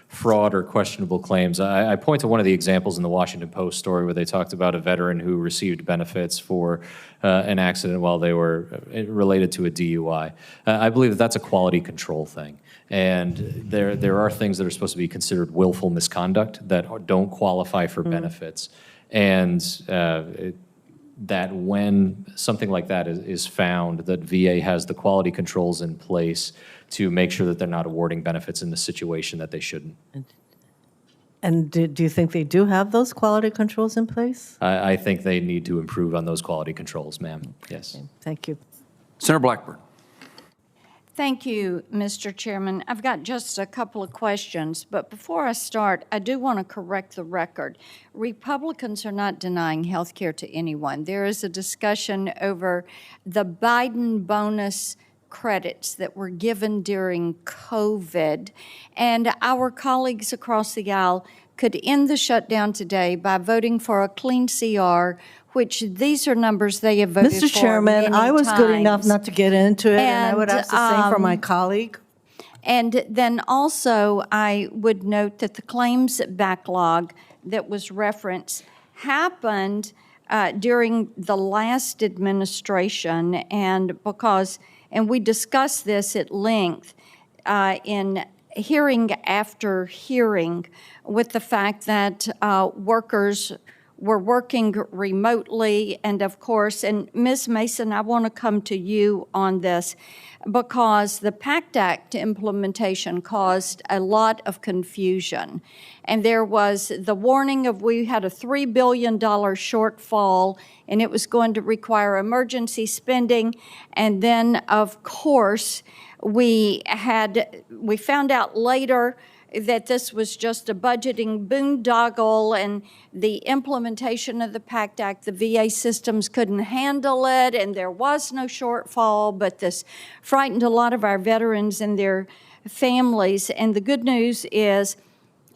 fraud or questionable claims, I point to one of the examples in the Washington Post story where they talked about a veteran who received benefits for an accident while they were related to a DUI. I believe that that's a quality control thing. And there are things that are supposed to be considered willful misconduct that don't qualify for benefits. And that when something like that is found, that VA has the quality controls in place to make sure that they're not awarding benefits in the situation that they shouldn't. And do you think they do have those quality controls in place? I think they need to improve on those quality controls, ma'am. Yes. Thank you. Senator Blackburn. Thank you, Mr. Chairman. I've got just a couple of questions, but before I start, I do want to correct the record. Republicans are not denying health care to anyone. There is a discussion over the Biden bonus credits that were given during COVID, and our colleagues across the aisle could end the shutdown today by voting for a clean CR, which these are numbers they have voted for Mr. Chairman, many I was good enough times. not to get into it, and I would ask the same for my colleague. And then also, I would note that the claims backlog that was referenced happened during the last administration, and we discussed this at length in hearing after hearing, with the fact that workers we're working remotely, and of course, and Ms. Mason, I want to come to you on this because the PACT Act implementation caused a lot of confusion. And there was the warning of we had a $3 billion shortfall, and it was going to require emergency spending. And then, of course, we found out later that this was just a budgeting boondoggle, and the implementation of the PACT Act, the VA systems couldn't handle it, and there was no shortfall, but this frightened a lot of our veterans and their families. And the good news is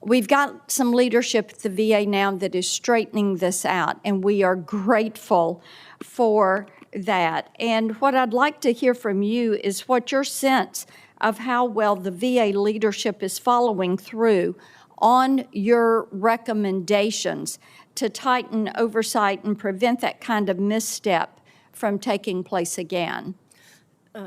we've got some leadership at the VA now that is straightening this out, and we are grateful for that. And what I'd like to hear from you is what your sense of how well the VA leadership is following through on your recommendations to tighten oversight and prevent that kind of misstep from taking place again.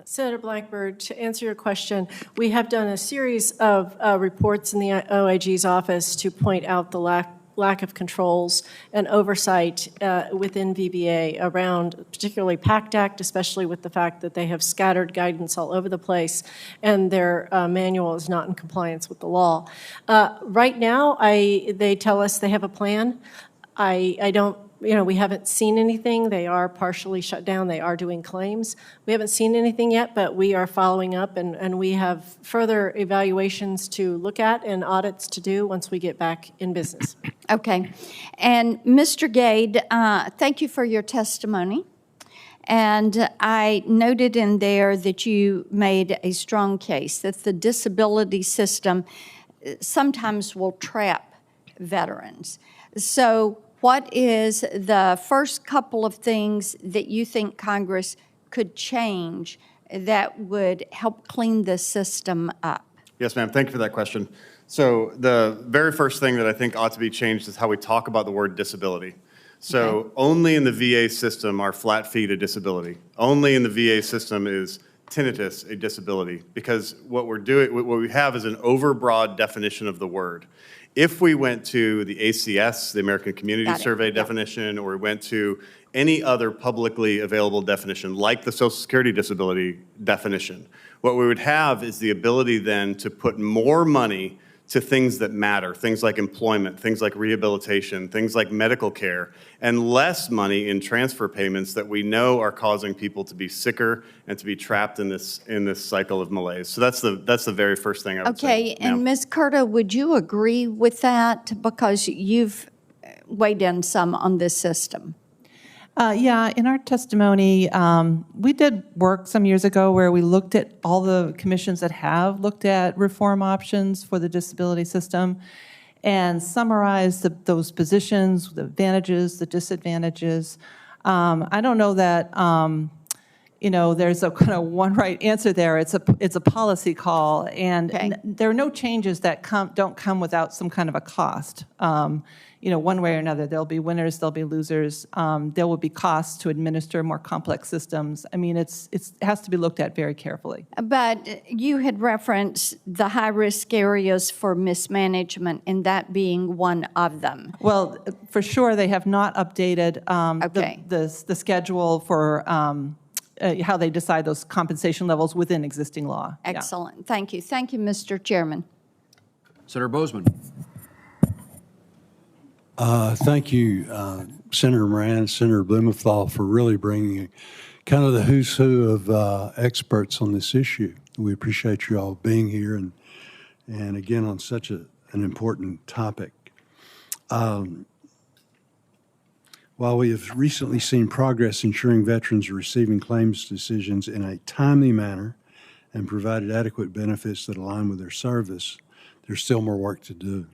Senator Blackburn, to answer your question, we have done a series of reports in the OIG's office to point out the lack of controls and oversight within VBA around particularly PACT Act, especially with the fact that they have scattered guidance all over the place and their manual is not in compliance with the law. Right now, they tell us they have a plan. I don't, we haven't seen anything. They are partially shut down. They are doing claims. We haven't seen anything yet, but we are following up, and we have further evaluations to look at and audits to do once we get back in business. Okay. And Mr. Gade, thank you for your testimony. And I noted in there that you made a strong case that the disability system sometimes will trap veterans. So what is the first couple of things that you think Congress could change that would help clean the system up? Yes, ma'am. Thank you for that question. So the very first thing that I think ought to be changed is how we talk about the word disability. So only in the VA system are flat feet a disability. Only in the VA system is tinnitus a disability, because what we have is an overbroad definition of the word. If we went to the ACS, the American Community Survey definition, or we went to any other publicly available definition, like the Social Security disability definition, what we would have is the ability then to put more money to things that matter, things like employment, things like rehabilitation, things like medical care, and less money in transfer payments that we know are causing people to be sicker and to be trapped in this cycle of malaise. So that's the very first thing I would say. Okay, and Ms. Curda, would you agree with that? Because you've weighed in some on this system. Yeah, in our testimony, we did work some years ago where we looked at all the commissions that have looked at reform options for the disability system and summarized those positions, the advantages, the disadvantages. I don't know that there's a kind of one right answer there. It's a policy call, and there are no changes that don't come without some kind of a cost. One way or another, there'll be winners, there'll be losers. There will be costs to administer more complex systems. I mean, it has to be looked at very carefully. But you had referenced the high-risk areas for mismanagement, and that being one of them. Well, for sure, they have not updated the schedule for how they decide those compensation levels within existing law. Excellent. Yeah. Thank you. Thank you, Mr. Chairman. Senator Bozeman. Thank you, Senator Moran, Senator Blumenthal, for really bringing kind of the who's who of experts on this issue. We appreciate you all being here and again on such an important topic. While we have recently seen progress ensuring veterans are receiving claims decisions in a timely manner and provided adequate benefits that align with their service, there's still more work to do.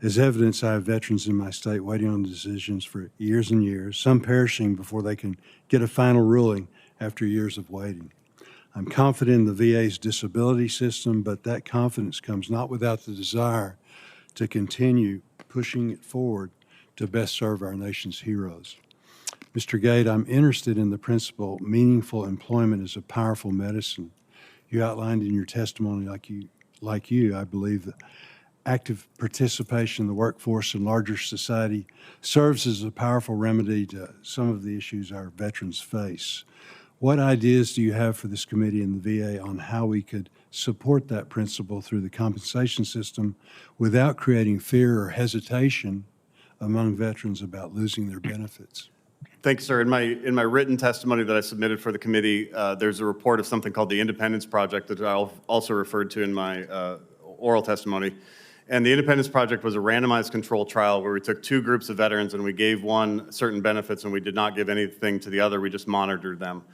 As evidence, I have veterans in my state waiting on decisions for years and years, some perishing before they can get a final ruling after years of waiting. I'm confident in the VA's disability system, but that confidence comes not without the desire to continue pushing it forward to best serve our nation's heroes. Mr. Gade, I'm interested in the principle meaningful employment is a powerful medicine. You outlined in your testimony, like you, I believe that active participation in the workforce and larger society serves as a powerful remedy to some of the issues our veterans face. What ideas do you have for this committee and the VA on how we could support that principle through the compensation system without creating fear or hesitation among veterans about losing their benefits? Thanks, sir. In my written testimony that I submitted for the committee, there's a report of something called the Independence Project that I also referred to in my oral testimony. And the Independence Project was a randomized control trial where we took two groups of veterans and we gave one certain benefits and we did not give anything to the other. We just monitored them.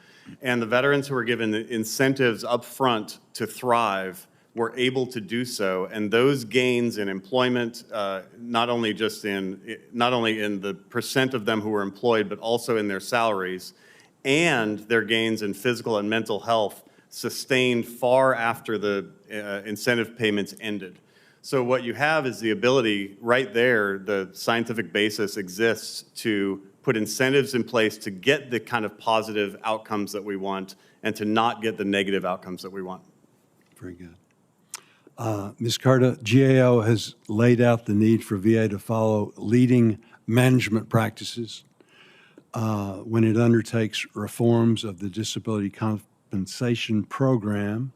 And the veterans who were given the incentives up front to thrive were able to do so, and those gains in employment, not only in the percent of them who were employed, but also in their salaries, and their gains in physical and mental health sustained far after the incentive payments ended. So what you have is the ability right there, the scientific basis exists to put incentives in place to get the kind of positive outcomes that we want and to not get the negative outcomes that we want. Very good. Ms. Curda, GAO has laid out the need for VA to follow leading management practices when it undertakes reforms of the disability compensation program.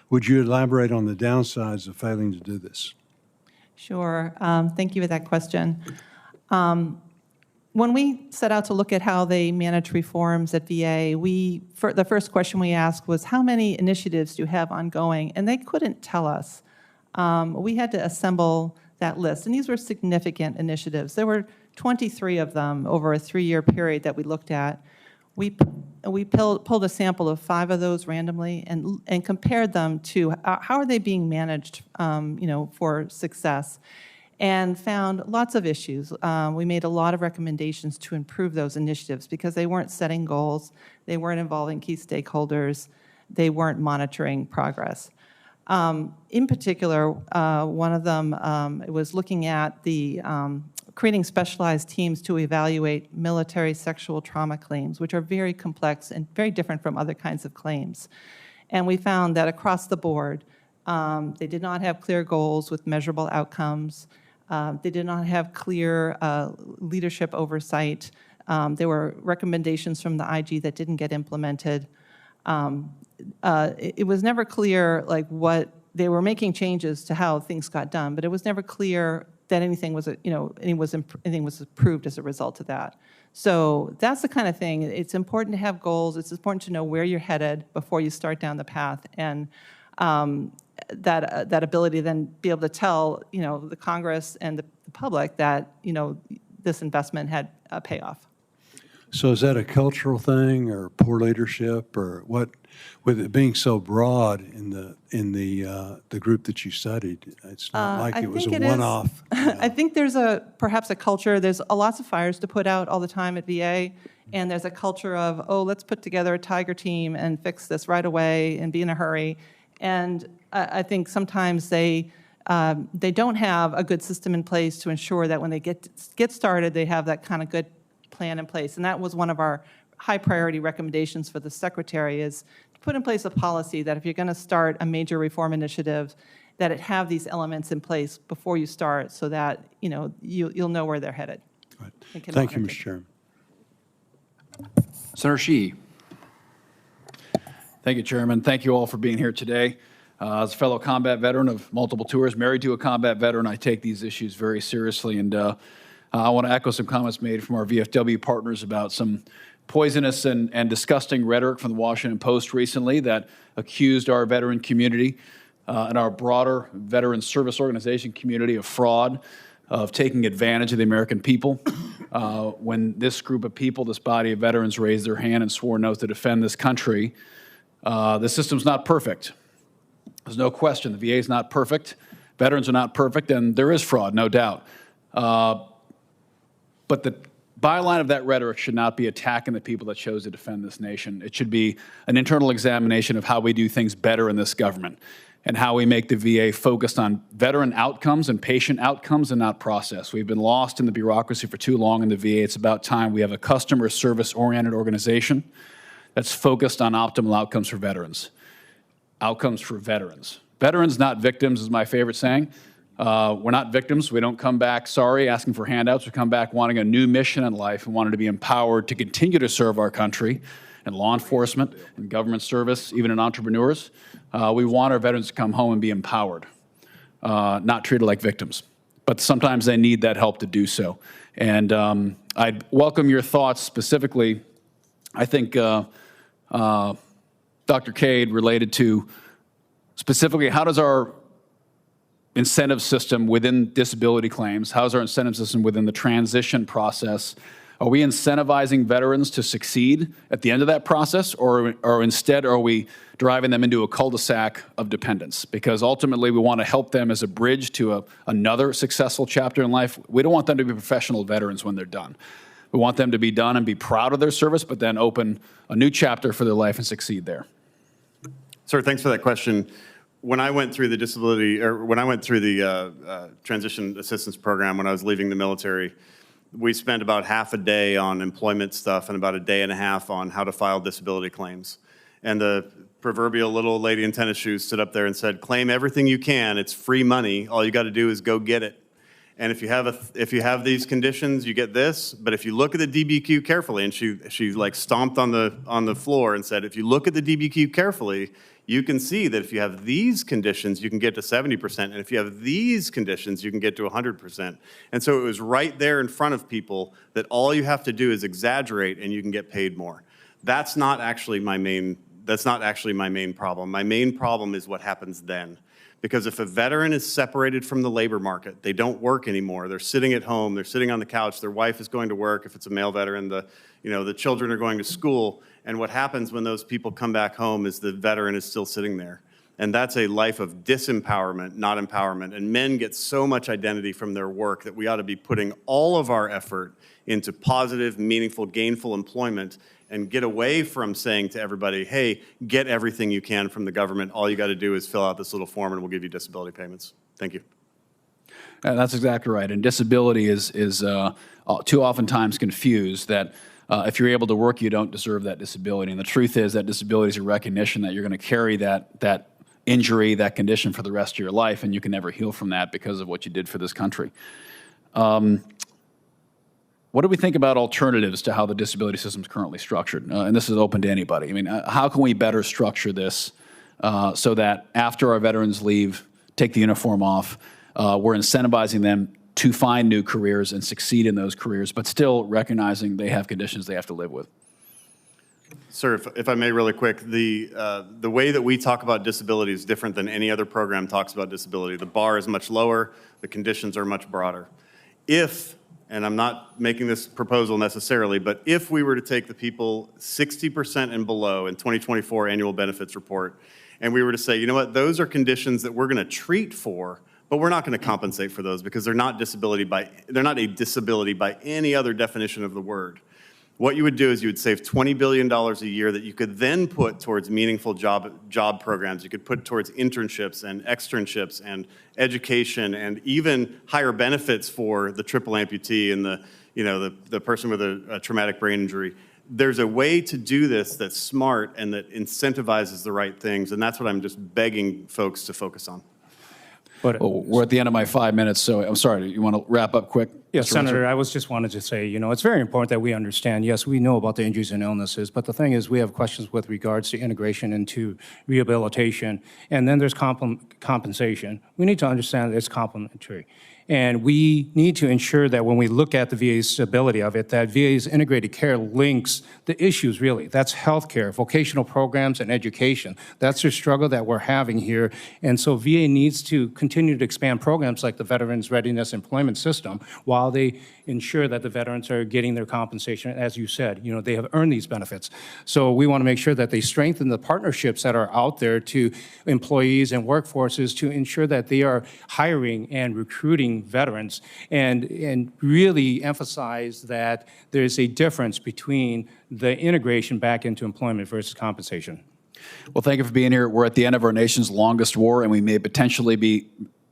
Would you elaborate on the downsides of failing to do this? Sure. Thank you for that question. When we set out to look at how they manage reforms at VA, the first question we asked was, how many initiatives do you have ongoing? And they couldn't tell us. We had to assemble that list, and these were significant initiatives. There were 23 of them over a 3-year period that we looked at. We pulled a sample of 5 of those randomly and compared them to how are they being managed, for success, and found lots of issues. We made a lot of recommendations to improve those initiatives because they weren't setting goals, they weren't involving key stakeholders, they weren't monitoring progress. In particular, one of them was looking at the creating specialized teams to evaluate military sexual trauma claims, which are very complex and very different from other kinds of claims. And we found that across the board, they did not have clear goals with measurable outcomes. They did not have clear leadership oversight. There were recommendations from the IG that didn't get implemented. It was never clear what they were making changes to how things got done, but it was never clear that anything was approved as a result of that. So that's the kind of thing. It's important to have goals. It's important to know where you're headed before you start down the path, and that ability to then be able to tell the Congress and the public that this investment had a payoff. So is that a cultural thing or poor leadership, or what? With it being so broad in the group that you studied, it's not like it was a one-off. I think there's perhaps a culture. There's lots of fires to put out all the time at VA, and there's a culture of, let's put together a tiger team and fix this right away and be in a hurry. And I think sometimes they don't have a good system in place to ensure that when they get started, they have that kind of good plan in place. And that was one of our high priority recommendations for the Secretary, is to put in place a policy that if you're going to start a major reform initiative, that it have these elements in place before you start, so that you'll know where they're headed. Right. Thank you, Mr. Chairman. Senator Shih. Thank you, Chairman. Thank you all for being here today. As a fellow combat veteran of multiple tours, married to a combat veteran, I take these issues very seriously, and I want to echo some comments made from our VFW partners about some poisonous and disgusting rhetoric from the Washington Post recently that accused our veteran community and our broader veteran service organization community of fraud, of taking advantage of the American people. When this group of people, this body of veterans, raised their hand and swore an oath to defend this country, the system's not perfect. There's no question. The VA is not perfect. Veterans are not perfect, and there is fraud, no doubt. But the byline of that rhetoric should not be attacking the people that chose to defend this nation. It should be an internal examination of how we do things better in this government and how we make the VA focused on veteran outcomes and patient outcomes and not process. We've been lost in the bureaucracy for too long in the VA. It's about time we have a customer service-oriented organization that's focused on optimal outcomes for veterans. Outcomes for veterans. Veterans, not victims, is my favorite saying. We're not victims. We don't come back sorry, asking for handouts. We come back wanting a new mission in life and wanting to be empowered to continue to serve our country in law enforcement, in government service, even in entrepreneurs. We want our veterans to come home and be empowered, not treated like victims. But sometimes they need that help to do so. And I'd welcome your thoughts specifically. I think Dr. Gade related to specifically how does our incentive system within disability claims, how's our incentive system within the transition process? Are we incentivizing veterans to succeed at the end of that process, or instead are we driving them into a cul-de-sac of dependence? Because ultimately we want to help them as a bridge to another successful chapter in life. We don't want them to be professional veterans when they're done. We want them to be done and be proud of their service, but then open a new chapter for their life and succeed there. Sir, thanks for that question. When I went through the transition assistance program when I was leaving the military, we spent about half a day on employment stuff and about a day and a half on how to file disability claims. And the proverbial little lady in tennis shoes stood up there and said, claim everything you can. It's free money. All you got to do is go get it. And if you have these conditions, you get this. But if you look at the DBQ carefully, and she like stomped on the floor and said, if you look at the DBQ carefully, you can see that if you have these conditions, you can get to 70%, and if you have these conditions, you can get to 100%. And so it was right there in front of people that all you have to do is exaggerate and you can get paid more. That's not actually my main problem. My main problem is what happens then. Because if a veteran is separated from the labor market, they don't work anymore, they're sitting at home, they're sitting on the couch, their wife is going to work, if it's a male veteran, the children are going to school, and what happens when those people come back home is the veteran is still sitting there. And that's a life of disempowerment, not empowerment. And men get so much identity from their work that we ought to be putting all of our effort into positive, meaningful, gainful employment and get away from saying to everybody, hey, get everything you can from the government. All you got to do is fill out this little form and we'll give you disability payments. Thank you. That's exactly right. And disability is too oftentimes confused that if you're able to work, you don't deserve that disability. And the truth is that disability is a recognition that you're going to carry that injury, that condition for the rest of your life, and you can never heal from that because of what you did for this country. What do we think about alternatives to how the disability system is currently structured? And this is open to anybody. I mean, how can we better structure this so that after our veterans leave, take the uniform off, we're incentivizing them to find new careers and succeed in those careers, but still recognizing they have conditions they have to live with? Sir, if I may really quick, the way that we talk about disability is different than any other program talks about disability. The bar is much lower, the conditions are much broader. If, and I'm not making this proposal necessarily, but if we were to take the people 60% and below in 2024 annual benefits report, and we were to say, you know what, those are conditions that we're going to treat for, but we're not going to compensate for those because they're not a disability by any other definition of the word. What you would do is you would save $20 billion a year that you could then put towards meaningful job programs. You could put towards internships and externships and education and even higher benefits for the triple amputee and the person with a traumatic brain injury. There's a way to do this that's smart and that incentivizes the right things, and that's what I'm just begging folks to focus on. We're at the end of my 5 minutes, so I'm sorry. You want to wrap up quick? Yes, Mr. Senator, Retzer? I just wanted to say, it's very important that we understand, yes, we know about the injuries and illnesses, but the thing is we have questions with regards to integration into rehabilitation, and then there's compensation. We need to understand that it's complementary. And we need to ensure that when we look at the VA's stability of it, that VA's integrated care links the issues really. That's healthcare, vocational programs, and education. That's the struggle that we're having here. And so VA needs to continue to expand programs like the Veterans Readiness Employment System while they ensure that the veterans are getting their compensation. As you said, they have earned these benefits. So we want to make sure that they strengthen the partnerships that are out there to employees and workforces to ensure that they are hiring and recruiting veterans and really emphasize that there's a difference between the integration back into employment versus compensation. Well, thank you for being here. We're at the end of our nation's longest war, and we may potentially be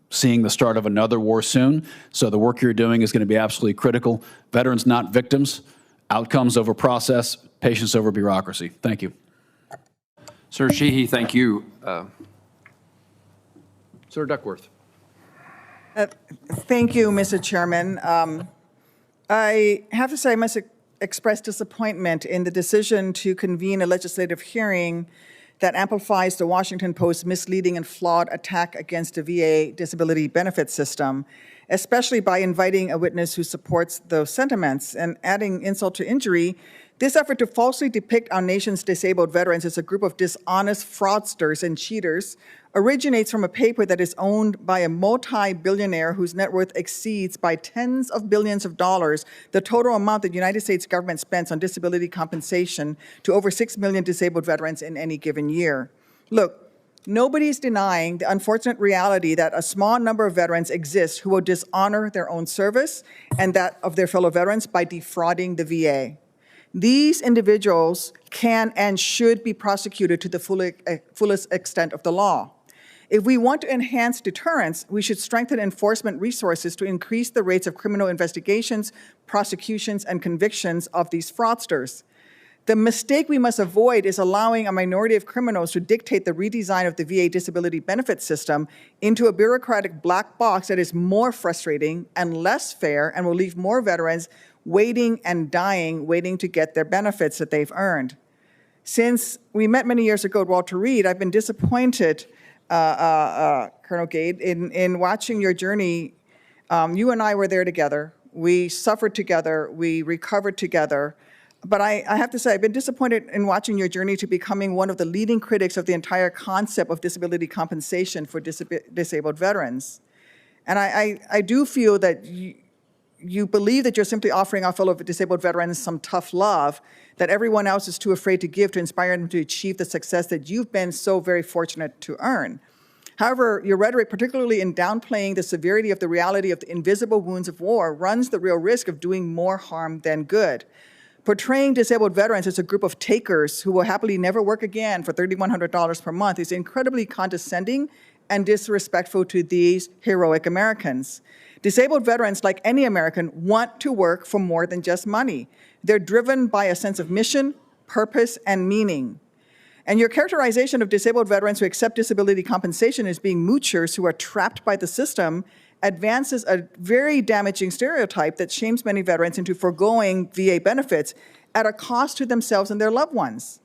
seeing the start of another war soon. So the work you're doing is going to be absolutely critical. Veterans, not victims. Outcomes over process. Patience over bureaucracy. Thank you. Sir Sheehy, thank you. Sir Duckworth. Thank you, Mr. Chairman. I have to say I must express disappointment in the decision to convene a legislative hearing that amplifies the Washington Post's misleading and flawed attack against the VA disability benefit system, especially by inviting a witness who supports those sentiments. And adding insult to injury, this effort to falsely depict our nation's disabled veterans as a group of dishonest fraudsters and cheaters originates from a paper that is owned by a multi-billionaire whose net worth exceeds by tens of billions of dollars the total amount that the United States government spends on disability compensation to over 6 million disabled veterans in any given year. Look, nobody is denying the unfortunate reality that a small number of veterans exist who will dishonor their own service and that of their fellow veterans by defrauding the VA. These individuals can and should be prosecuted to the fullest extent of the law. If we want to enhance deterrence, we should strengthen enforcement resources to increase the rates of criminal investigations, prosecutions, and convictions of these fraudsters. The mistake we must avoid is allowing a minority of criminals to dictate the redesign of the VA disability benefit system into a bureaucratic black box that is more frustrating and less fair and will leave more veterans waiting and dying, waiting to get their benefits that they've earned. Since we met many years ago at Walter Reed, I've been disappointed, Colonel Gade, in watching your journey. You and I were there together. We suffered together. We recovered together. But I have to say, I've been disappointed in watching your journey to becoming one of the leading critics of the entire concept of disability compensation for disabled veterans. And I do feel that you believe that you're simply offering our fellow disabled veterans some tough love that everyone else is too afraid to give to inspire them to achieve the success that you've been so very fortunate to earn. However, your rhetoric, particularly in downplaying the severity of the reality of the invisible wounds of war, runs the real risk of doing more harm than good. Portraying disabled veterans as a group of takers who will happily never work again for $3,100 per month is incredibly condescending and disrespectful to these heroic Americans. Disabled veterans, like any American, want to work for more than just money. They're driven by a sense of mission, purpose, and meaning. And your characterization of disabled veterans who accept disability compensation as being moochers who are trapped by the system advances a very damaging stereotype that shames many veterans into foregoing VA benefits at a cost to themselves and their loved ones.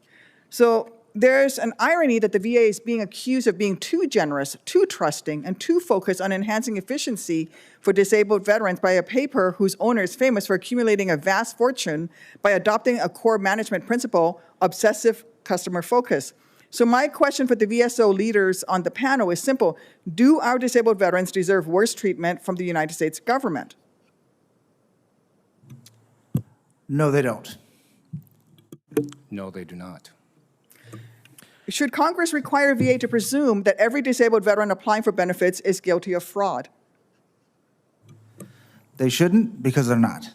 So there's an irony that the VA is being accused of being too generous, too trusting, and too focused on enhancing efficiency for disabled veterans by a paper whose owner is famous for accumulating a vast fortune by adopting a core management principle, obsessive customer focus. So my question for the VSO leaders on the panel is simple. Do our disabled veterans deserve worse treatment from the United States government? No, they don't. No, they do not. Should Congress require VA to presume that every disabled veteran applying for benefits is guilty of fraud? They shouldn't, because they're not.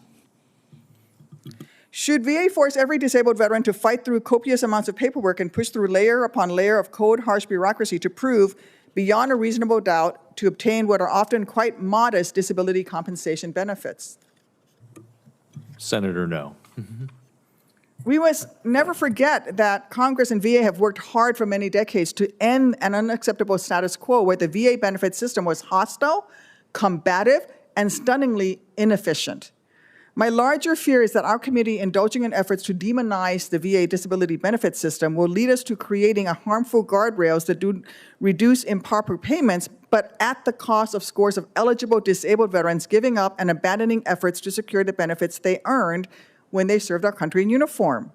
Should VA force every disabled veteran to fight through copious amounts of paperwork and push through layer upon layer of code-harsh bureaucracy to prove, beyond a reasonable doubt, to obtain what are often quite modest disability compensation benefits? Senator, no. We must never forget that Congress and VA have worked hard for many decades to end an unacceptable status quo where the VA benefit system was hostile, combative, and stunningly inefficient. My larger fear is that our committee indulging in efforts to demonize the VA disability benefit system will lead us to creating a harmful guardrails that do reduce improper payments, but at the cost of scores of eligible disabled veterans giving up and abandoning efforts to secure the benefits they earned when they served our country in uniform.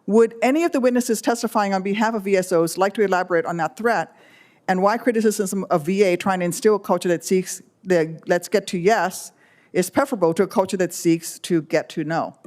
Would any of the witnesses testifying on behalf of VSOs like to elaborate on that threat and why criticism of VA trying to instill a culture that seeks the let's get to yes is preferable to a culture that seeks to get to no?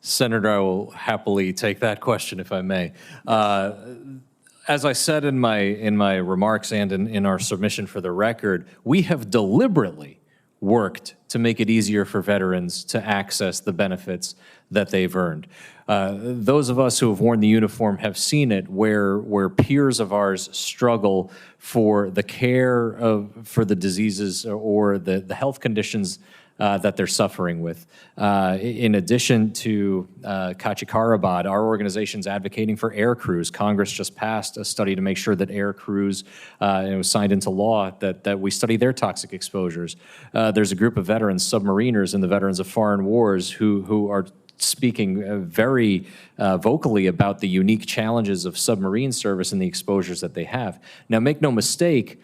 Senator, I will happily take that question if I may. As I said in my remarks and in our submission for the record, we have deliberately worked to make it easier for veterans to access the benefits that they've earned. Those of us who have worn the uniform have seen it where peers of ours struggle for the care for the diseases or the health conditions that they're suffering with. In addition to Kachikarabad, our organization's advocating for air crews. Congress just passed a study to make sure that air crews, it was signed into law, that we study their toxic exposures. There's a group of veterans, submariners, and the veterans of foreign wars who are speaking very vocally about the unique challenges of submarine service and the exposures that they have. Now, make no mistake,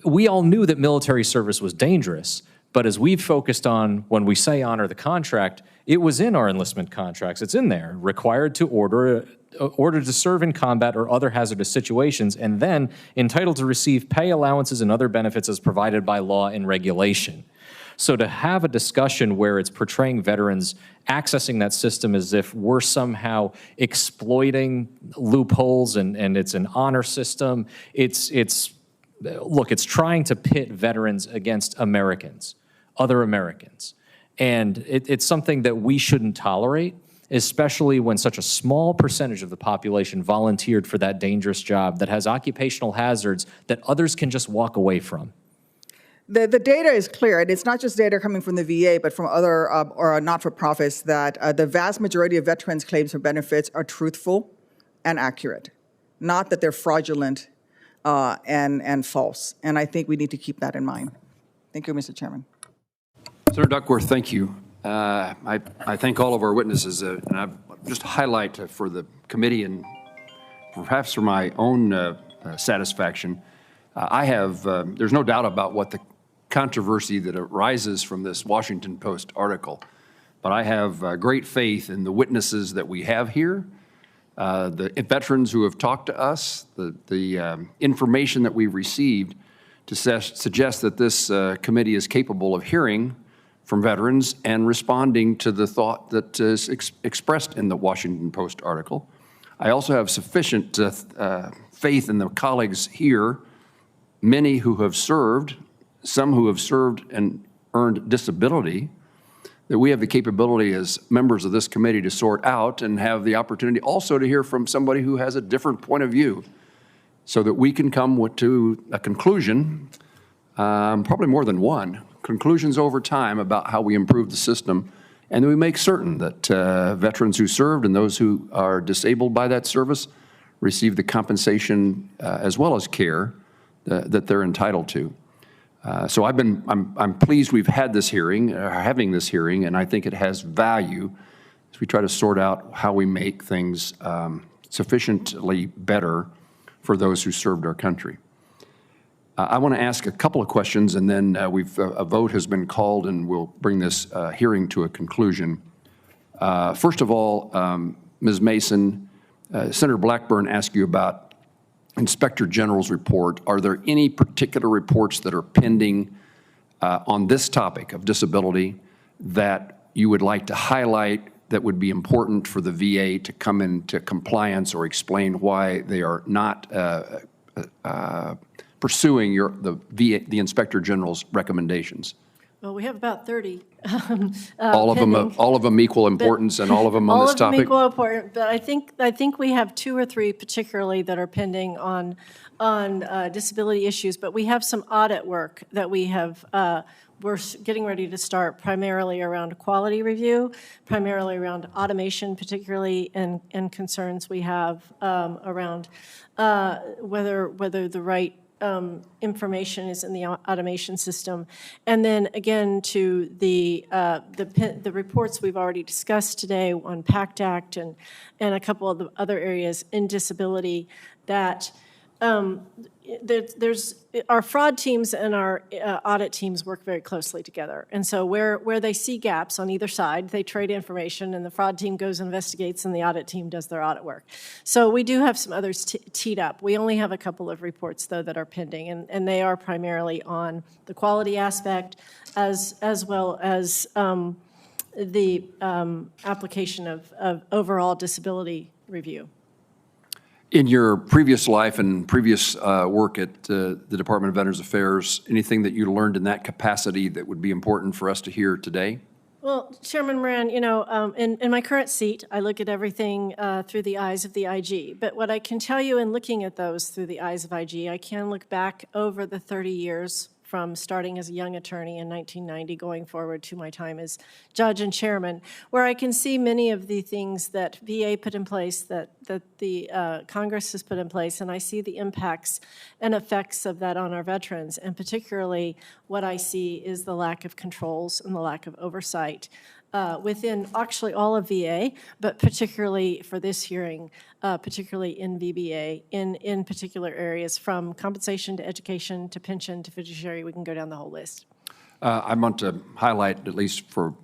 we all knew that military service was dangerous, but as we've focused on, when we say honor the contract, it was in our enlistment contracts. It's in there, required to order to serve in combat or other hazardous situations, and then entitled to receive pay allowances and other benefits as provided by law and regulation. So to have a discussion where it's portraying veterans accessing that system as if we're somehow exploiting loopholes and it's an honor system, look, it's trying to pit veterans against Americans, other Americans. And it's something that we shouldn't tolerate, especially when such a small percentage of the population volunteered for that dangerous job that has occupational hazards that others can just walk away from. The data is clear, and it's not just data coming from the VA, but from other or not-for-profits, that the vast majority of veterans' claims for benefits are truthful and accurate, not that they're fraudulent and false. And I think we need to keep that in mind. Thank you, Mr. Chairman. Senator Duckworth, thank you. I thank all of our witnesses, and I just highlight for the committee and perhaps for my own satisfaction, there's no doubt about what the controversy that arises from this Washington Post article, but I have great faith in the witnesses that we have here, the veterans who have talked to us, the information that we've received to suggest that this committee is capable of hearing from veterans and responding to the thought that is expressed in the Washington Post article. I also have sufficient faith in the colleagues here, many who have served, some who have served and earned disability, that we have the capability as members of this committee to sort out and have the opportunity also to hear from somebody who has a different point of view so that we can come to a conclusion, probably more than one, conclusions over time about how we improve the system, and that we make certain that veterans who served and those who are disabled by that service receive the compensation as well as care that they're entitled to. So I'm pleased we've had this hearing, having this hearing, and I think it has value as we try to sort out how we make things sufficiently better for those who served our country. I want to ask a couple of questions, and then a vote has been called, and we'll bring this hearing to a conclusion. First of all, Ms. Mason, Senator Blackburn asked you about Inspector General's report. Are there any particular reports that are pending on this topic of disability that you would like to highlight that would be important for the VA to come into compliance or explain why they are not pursuing the Inspector General's recommendations? Well, we have about 30. All of them equal importance, and all of them on this topic? All of them equal important, but I think we have 2 or 3 particularly that are pending on disability issues, but we have some audit work that we're getting ready to start, primarily around quality review, primarily around automation, particularly, and concerns we have around whether the right information is in the automation system. And then again to the reports we've already discussed today on PACT Act and a couple of the other areas in disability that there's our fraud teams and our audit teams work very closely together. And so where they see gaps on either side, they trade information, and the fraud team goes and investigates, and the audit team does their audit work. So we do have some others teed up. We only have a couple of reports, though, that are pending, and they are primarily on the quality aspect as well as the application of overall disability review. In your previous life and previous work at the Department of Veterans Affairs, anything that you learned in that capacity that would be important for us to hear today? Well, Chairman Moran, you know, in my current seat, I look at everything through the eyes of the IG. But what I can tell you in looking at those through the eyes of IG, I can look back over the 30 years from starting as a young attorney in 1990 going forward to my time as judge and chairman, where I can see many of the things that VA put in place, that the Congress has put in place, and I see the impacts and effects of that on our veterans. And particularly what I see is the lack of controls and the lack of oversight within actually all of VA, but particularly for this hearing, particularly in VBA, in particular areas from compensation to education to pension to fiduciary. We can go down the whole list. I want to highlight, at least from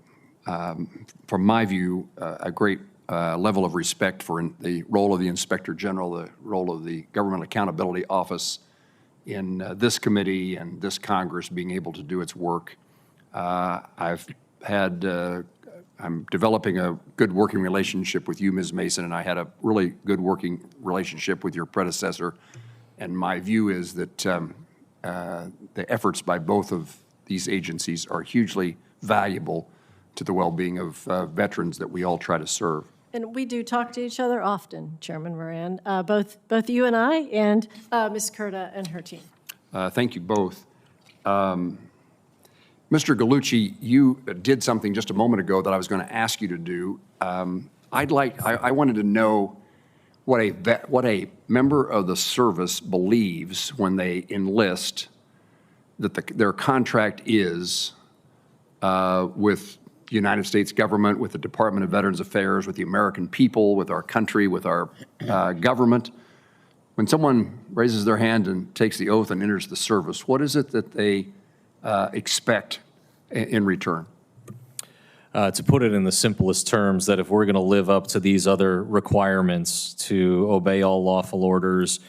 my view, a great level of respect for the role of the Inspector General, the role of the Government Accountability Office in this committee and this Congress being able to do its work. I'm developing a good working relationship with you, Ms. Mason, and I had a really good working relationship with your predecessor. And my view is that the efforts by both of these agencies are hugely valuable to the well-being of veterans that we all try to serve. And we do talk to each other often, Chairman Moran, both you and I and Ms. Curda and her team. Thank you both. Mr. Gallucci, you did something just a moment ago that I was going to ask you to do. I wanted to know what a member of the service believes when they enlist that their contract is with the United States government, with the Department of Veterans Affairs, with the American people, with our country, with our government. When someone raises their hand and takes the oath and enters the service, what is it that they expect in return? To put it in the simplest terms, that if we're going to live up to these other requirements to obey all lawful orders,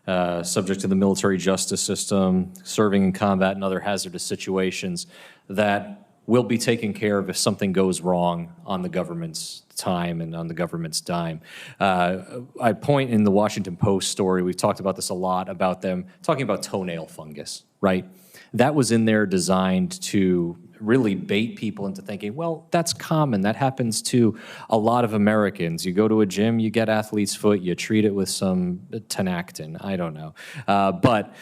subject to the military justice system, serving in combat and other hazardous situations, that will be taken care of if something goes wrong on the government's time and on the government's dime. I point in the Washington Post story, we've talked about this a lot, about them talking about toenail fungus, right? That was in there designed to really bait people into thinking, well, that's common. That happens to a lot of Americans. You go to a gym, you get athlete's foot, you treat it with some Tenactin. I don't know. But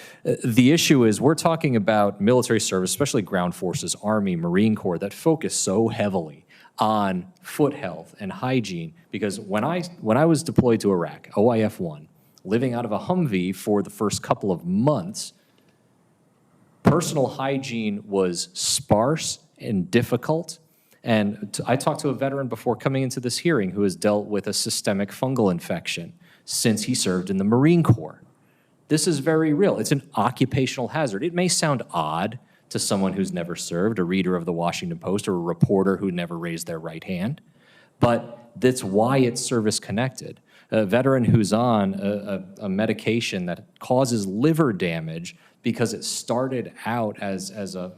the issue is we're talking about military service, especially ground forces, Army, Marine Corps, that focus so heavily on foot health and hygiene. Because when I was deployed to Iraq, OIF-1, living out of a Humvee for the first couple of months, personal hygiene was sparse and difficult. And I talked to a veteran before coming into this hearing who has dealt with a systemic fungal infection since he served in the Marine Corps. This is very real. It's an occupational hazard. It may sound odd to someone who's never served, a reader of the Washington Post or a reporter who never raised their right hand, but that's why it's service-connected. A veteran who's on a medication that causes liver damage because it started out as a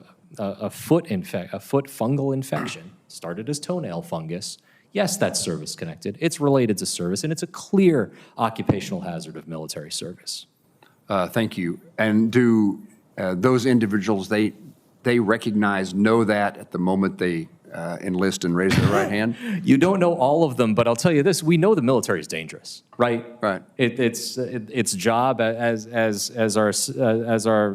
foot fungal infection, started as toenail fungus. Yes, that's service-connected. It's related to service, and it's a clear occupational hazard of military service. Thank you. And do those individuals, they know that at the moment they enlist and raise their right hand? You don't know all of them, but I'll tell you this: we know the military is dangerous, right? Right. Its job, as our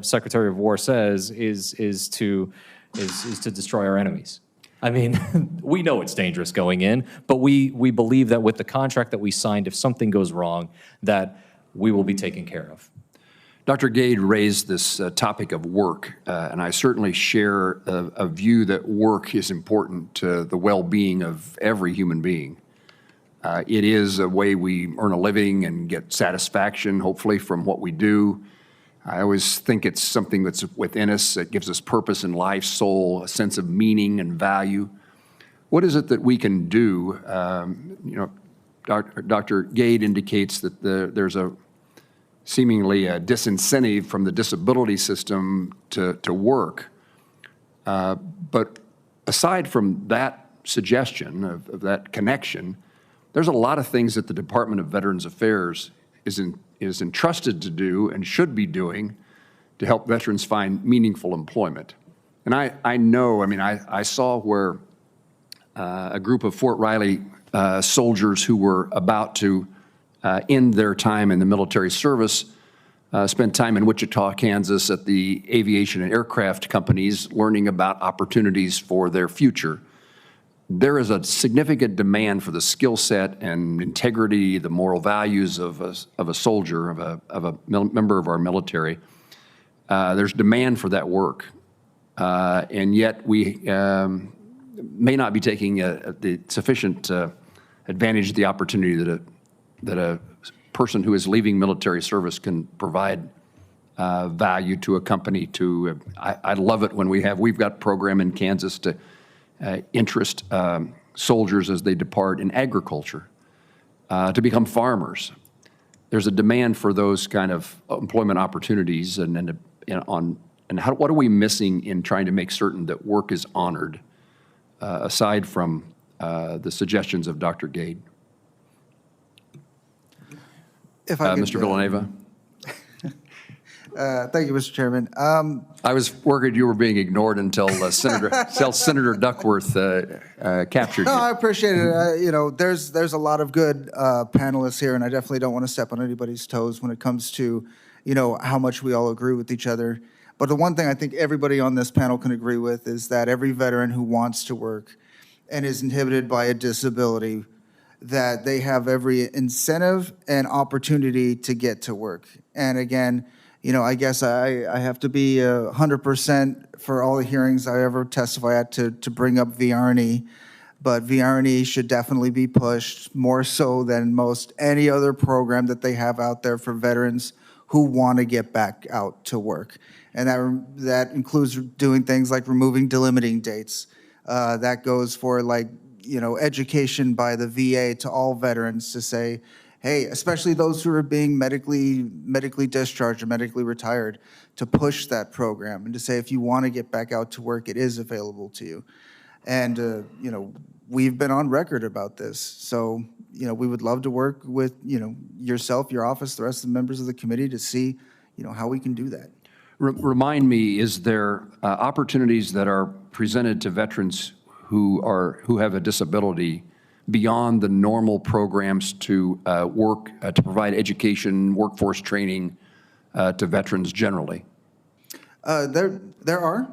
Secretary of War says, is to destroy our enemies. I mean, we know it's dangerous going in, but we believe that with the contract that we signed, if something goes wrong, that we will be taken care of. Dr. Gade raised this topic of work, and I certainly share a view that work is important to the well-being of every human being. It is a way we earn a living and get satisfaction, hopefully, from what we do. I always think it's something that's within us that gives us purpose in life, soul, a sense of meaning and value. What is it that we can do? Dr. Gade indicates that there's seemingly a disincentive from the disability system to work. But aside from that suggestion, of that connection, there's a lot of things that the Department of Veterans Affairs is entrusted to do and should be doing to help veterans find meaningful employment. And I saw where a group of Fort Riley soldiers who were about to end their time in the military service Spent time in Wichita, Kansas at the aviation and aircraft companies learning about opportunities for their future. There is a significant demand for the skill set and integrity, the moral values of a soldier, of a member of our military. There's demand for that work. And yet we may not be taking the sufficient advantage of the opportunity that a person who is leaving military service can provide value to a company. I love it when we've got a program in Kansas to interest soldiers as they depart in agriculture, to become farmers. There's a demand for those kind of employment opportunities, what are we missing in trying to make certain that work is honored, aside from the suggestions of Dr. Gade? If I could, Mr. Villanueva? Thank you, Mr. Chairman. I was worried you were being ignored until Senator Duckworth captured No, I you. appreciate it. There's a lot of good panelists here, and I definitely don't want to step on anybody's toes when it comes to, how much we all agree with each other. But the one thing I think everybody on this panel can agree with is that every veteran who wants to work and is inhibited by a disability, that they have every incentive and opportunity to get to work. And again, I guess I have to be 100% for all the hearings I ever testify at to bring up VRNE, but VRNE should definitely be pushed more so than most any other program that they have out there for veterans who want to get back out to work. And that includes doing things like removing delimiting dates. That goes for education by the VA to all veterans to say, hey, especially those who are being medically discharged or medically retired, to push that program and to say, if you want to get back out to work, it is available to you. And, we've been on record about this. So, we would love to work with, yourself, your office, the rest of the members of the committee to see, how we can do that. Remind me, is there opportunities that are presented to veterans who have a disability beyond the normal programs to work, to provide education, workforce training to veterans generally? There are.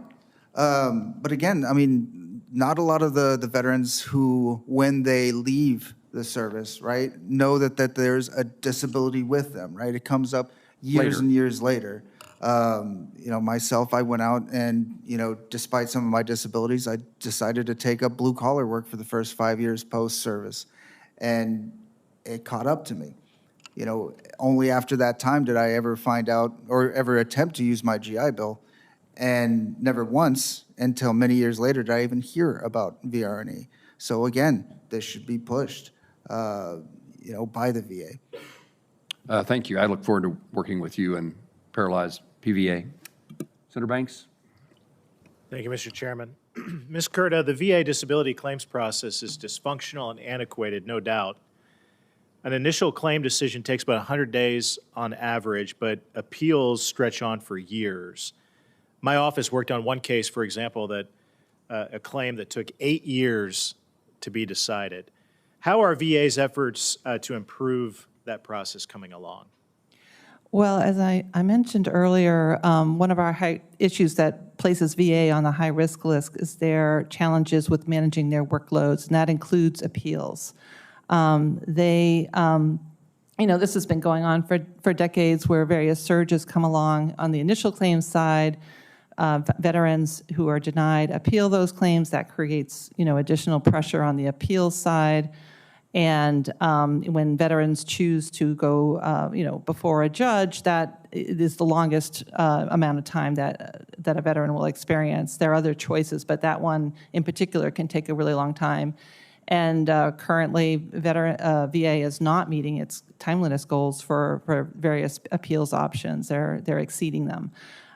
But again, not a lot of the veterans who, when they leave the service, right, know that there's a disability with them, right? It comes up years and years later. Myself, I went out and, despite some of my disabilities, I decided to take up blue collar work for the first 5 years post-service. And it caught up to me. Only after that time did I ever find out or ever attempt to use my GI Bill. And never once until many years later did I even hear about VRNE. So again, this should be pushed, by the VA. Thank you. I look forward to working with you and Paralyzed PVA. Senator Banks? Thank you, Mr. Chairman. Ms. Curda, the VA disability claims process is dysfunctional and antiquated, no doubt. An initial claim decision takes about 100 days on average, but appeals stretch on for years. My office worked on one case, for example, that a claim that took 8 years to be decided. How are VA's efforts to improve that process coming along? Well, as I mentioned earlier, one of our issues that places VA on the high-risk list is their challenges with managing their workloads, and that includes appeals. This has been going on for decades, where various surges come along on the initial claims side. Veterans who are denied appeal those claims. That creates, additional pressure on the appeals side. And when veterans choose to go, before a judge, that is the longest amount of time that a veteran will experience. There are other choices, but that one in particular can take a really long time. And currently, VA is not meeting its timeliness goals for various appeals options. They're exceeding them.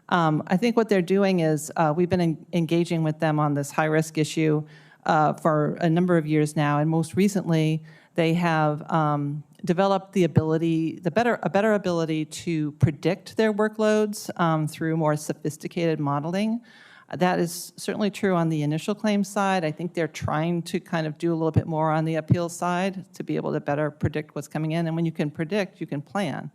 I think what they're doing is we've been engaging with them on this high-risk issue for a number of years now, and most recently they have developed a better ability to predict their workloads through more sophisticated modeling. That is certainly true on the initial claim side. I think they're trying to kind of do a little bit more on the appeal side to be able to better predict what's coming in. And when you can predict, you can plan.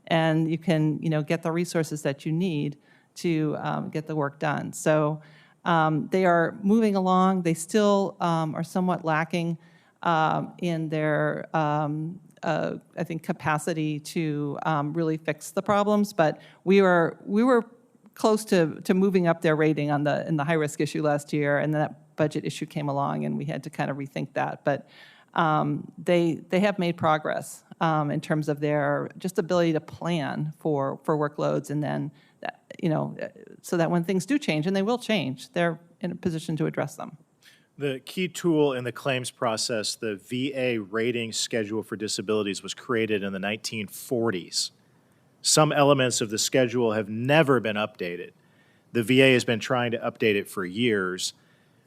and you can, get the resources that you need to get the work done. So they are moving along. They still are somewhat lacking in their, I think, capacity to really fix the problems. But we were close to moving up their rating in the high-risk issue last year, and that budget issue came along, and we had to kind of rethink that. But they have made progress in terms of their just ability to plan for workloads, and then so that when things do change, and they will change, they're in a position to address them. The key tool in the claims process, the VA rating schedule for disabilities, was created in the 1940s. Some elements of the schedule have never been updated. The VA has been trying to update it for years.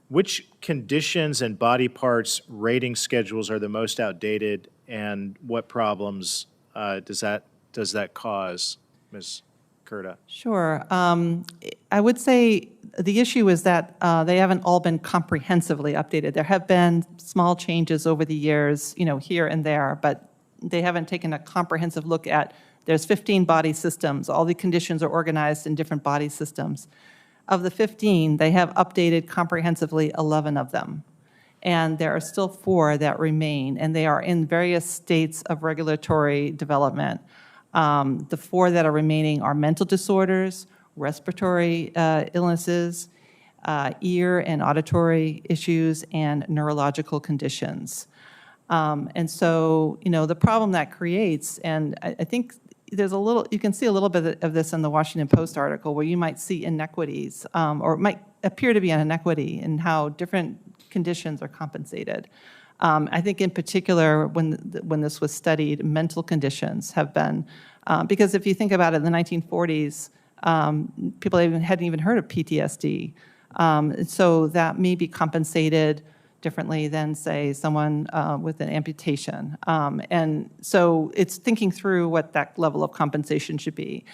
Which conditions and body parts rating schedules are the most outdated, and what problems does that cause, Ms. Curda? Sure. I would say the issue is that they haven't all been comprehensively updated. There have been small changes over the years, here and there, but they haven't taken a comprehensive look at, there's 15 body systems. All the conditions are organized in different body systems. Of the 15, they have updated comprehensively 11 of them. And there are still 4 that remain, and they are in various states of regulatory development. The 4 that are remaining are mental disorders, respiratory illnesses, ear and auditory issues, and neurological conditions. And so, the problem that creates, and I think there's you can see a little bit of this in the Washington Post article, where you might see inequities, or it might appear to be an inequity in how different conditions are compensated. I think in particular, when this was studied, mental conditions have been, because if you think about it, in the 1940s, people hadn't even heard of PTSD. So that may be compensated differently than, say, someone with an amputation. And so it's thinking through what that level of compensation should be.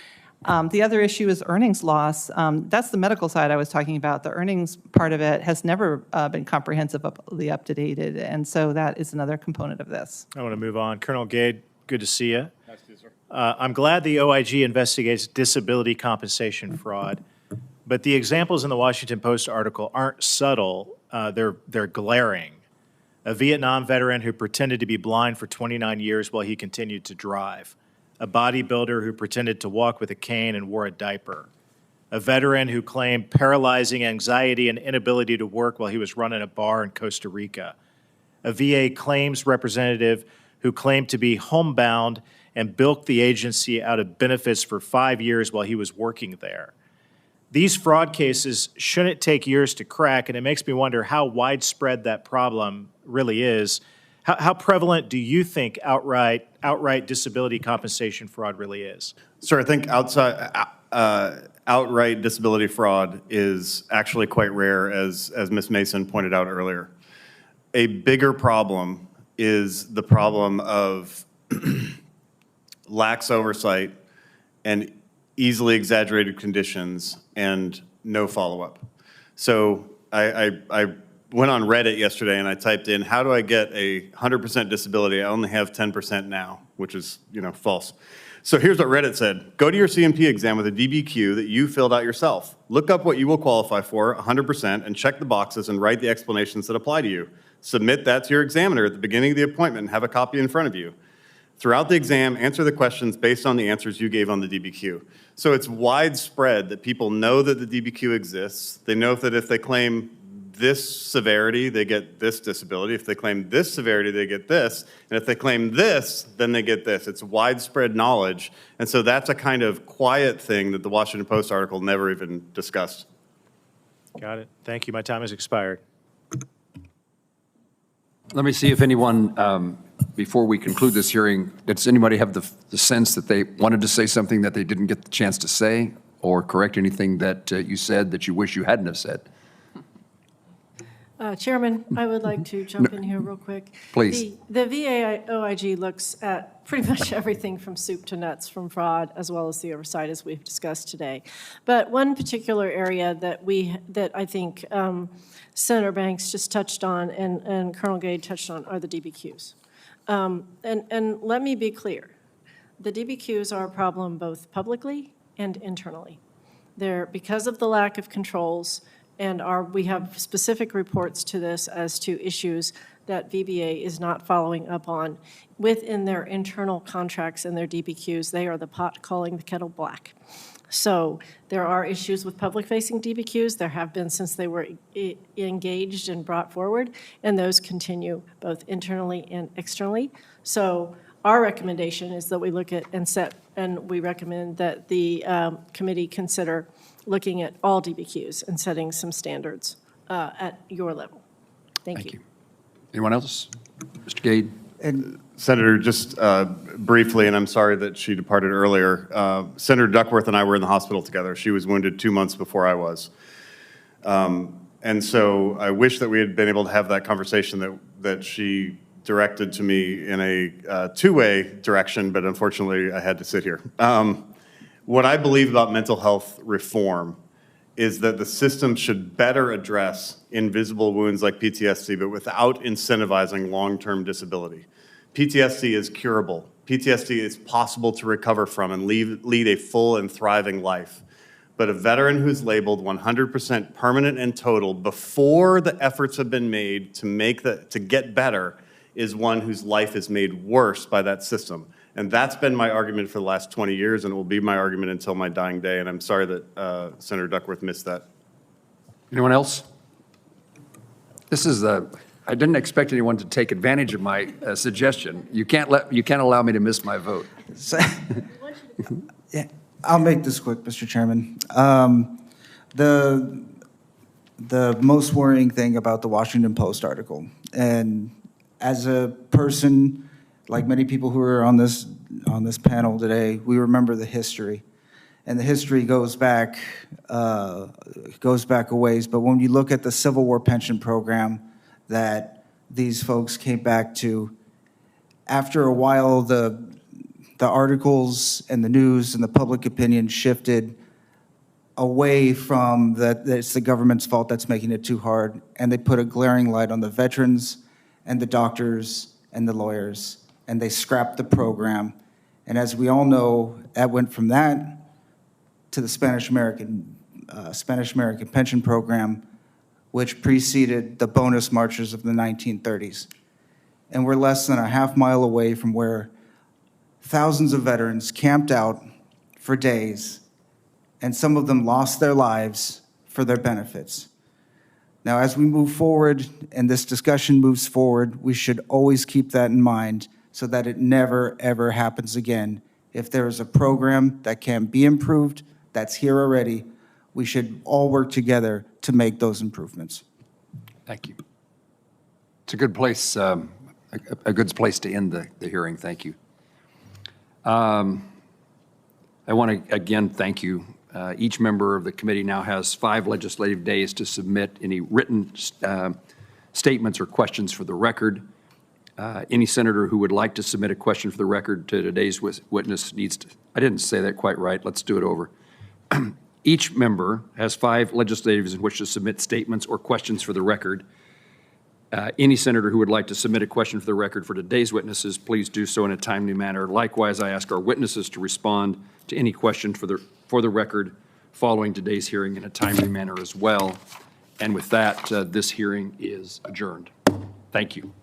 The other issue is earnings loss. That's the medical side I was talking about. The earnings part of it has never been comprehensively updated, and so that is another component of this. I want to move on. Colonel Gade, good to see you. Nice to see you, sir. I'm glad the OIG investigates disability compensation fraud, but the examples in the Washington Post article aren't subtle. They're glaring. A Vietnam veteran who pretended to be blind for 29 years while he continued to drive. A bodybuilder who pretended to walk with a cane and wore a diaper. A veteran who claimed paralyzing anxiety and inability to work while he was running a bar in Costa Rica. A VA claims representative who claimed to be homebound and bilked the agency out of benefits for 5 years while he was working there. These fraud cases shouldn't take years to crack, and it makes me wonder how widespread that problem really is. How prevalent do you think outright disability compensation fraud really is? Sir, I think outright disability fraud is actually quite rare, as Ms. Mason pointed out earlier. A bigger problem is the problem of lax oversight and easily exaggerated conditions and no follow-up. So I went on Reddit yesterday and I typed in, how do I get a 100% disability? I only have 10% now, which is, false. So here's what Reddit said. Go to your CMP exam with a DBQ that you filled out yourself. Look up what you will qualify for, 100%, and check the boxes and write the explanations that apply to you. Submit that to your examiner at the beginning of the appointment and have a copy in front of you. Throughout the exam, answer the questions based on the answers you gave on the DBQ. So it's widespread that people know that the DBQ exists. They know that if they claim this severity, they get this disability. If they claim this severity, they get this. And if they claim this, then they get this. It's widespread knowledge. And so that's a kind of quiet thing that the Washington Post article never even discussed. Got it. Thank you. My time has expired. Let me see if anyone, before we conclude this hearing, does anybody have the sense that they wanted to say something that they didn't get the chance to say, or correct anything that you said that you wish you hadn't have said? Chairman, I would like to jump in here real quick. Please. The VA OIG looks at pretty much everything from soup to nuts from fraud, as well as the oversight, as we've discussed today. But one particular area that I think Senator Banks just touched on and Colonel Gade touched on are the DBQs. And let me be clear. The DBQs are a problem both publicly and internally. They're because of the lack of controls, and we have specific reports to this as to issues that VBA is not following up on within their internal contracts and their DBQs. They are the pot calling the kettle black. So there are issues with public-facing DBQs. There have been since they were engaged and brought forward, and those continue both internally and externally. So our recommendation is that we look at and we recommend that the committee consider looking at all DBQs and setting some standards at your level. Thank you. Anyone else? Mr. Gade? And Senator, just briefly, and I'm sorry that she departed earlier, Senator Duckworth and I were in the hospital together. She was wounded 2 months before I was. And so I wish that we had been able to have that conversation that she directed to me in a two-way direction, but unfortunately I had to sit here. What I believe about mental health reform is that the system should better address invisible wounds like PTSD, but without incentivizing long-term disability. PTSD is curable. PTSD is possible to recover from and lead a full and thriving life. But a veteran who's labeled 100% permanent and total before the efforts have been made to get better is one whose life is made worse by that system. And that's been my argument for the last 20 years, and it will be my argument until my dying day. And I'm sorry that Senator Duckworth missed that. Anyone else? I didn't expect anyone to take advantage of my suggestion. You can't allow me to miss my vote. Yeah, I'll make this quick, Mr. Chairman. The most worrying thing about the Washington Post article, and as a person, like many people who are on this panel today, we remember the history, and the history goes back a ways. But when you look at the Civil War pension program that these folks came back to, after a while, the articles and the news and the public opinion shifted away from that it's the government's fault that's making it too hard, and they put a glaring light on the veterans and the doctors and the lawyers, and they scrapped the program. And as we all know, that went from that to the Spanish-American pension program, which preceded the bonus marches of the 1930s. And we're less than a half mile away from where thousands of veterans camped out for days, and some of them lost their lives for their benefits. Now, as we move forward and this discussion moves forward, we should always keep that in mind so that it never, ever happens again. If there is a program that can be improved, that's here already, we should all work together to make those improvements. Thank you. It's a good place, a good place to end the hearing. Thank you. I want to again thank you. Each member of the committee now has 5 legislative days to submit any written statements or questions for the record. Any senator who would like to submit a question for the record to today's witness needs to, I didn't say that quite right, let's do it over. Each member has 5 legislative days in which to submit statements or questions for the record. Any senator who would like to submit a question for the record for today's witnesses, please do so in a timely manner. Likewise, I ask our witnesses to respond to any question for the record following today's hearing in a timely manner as well. And with that, this hearing is adjourned. Thank you.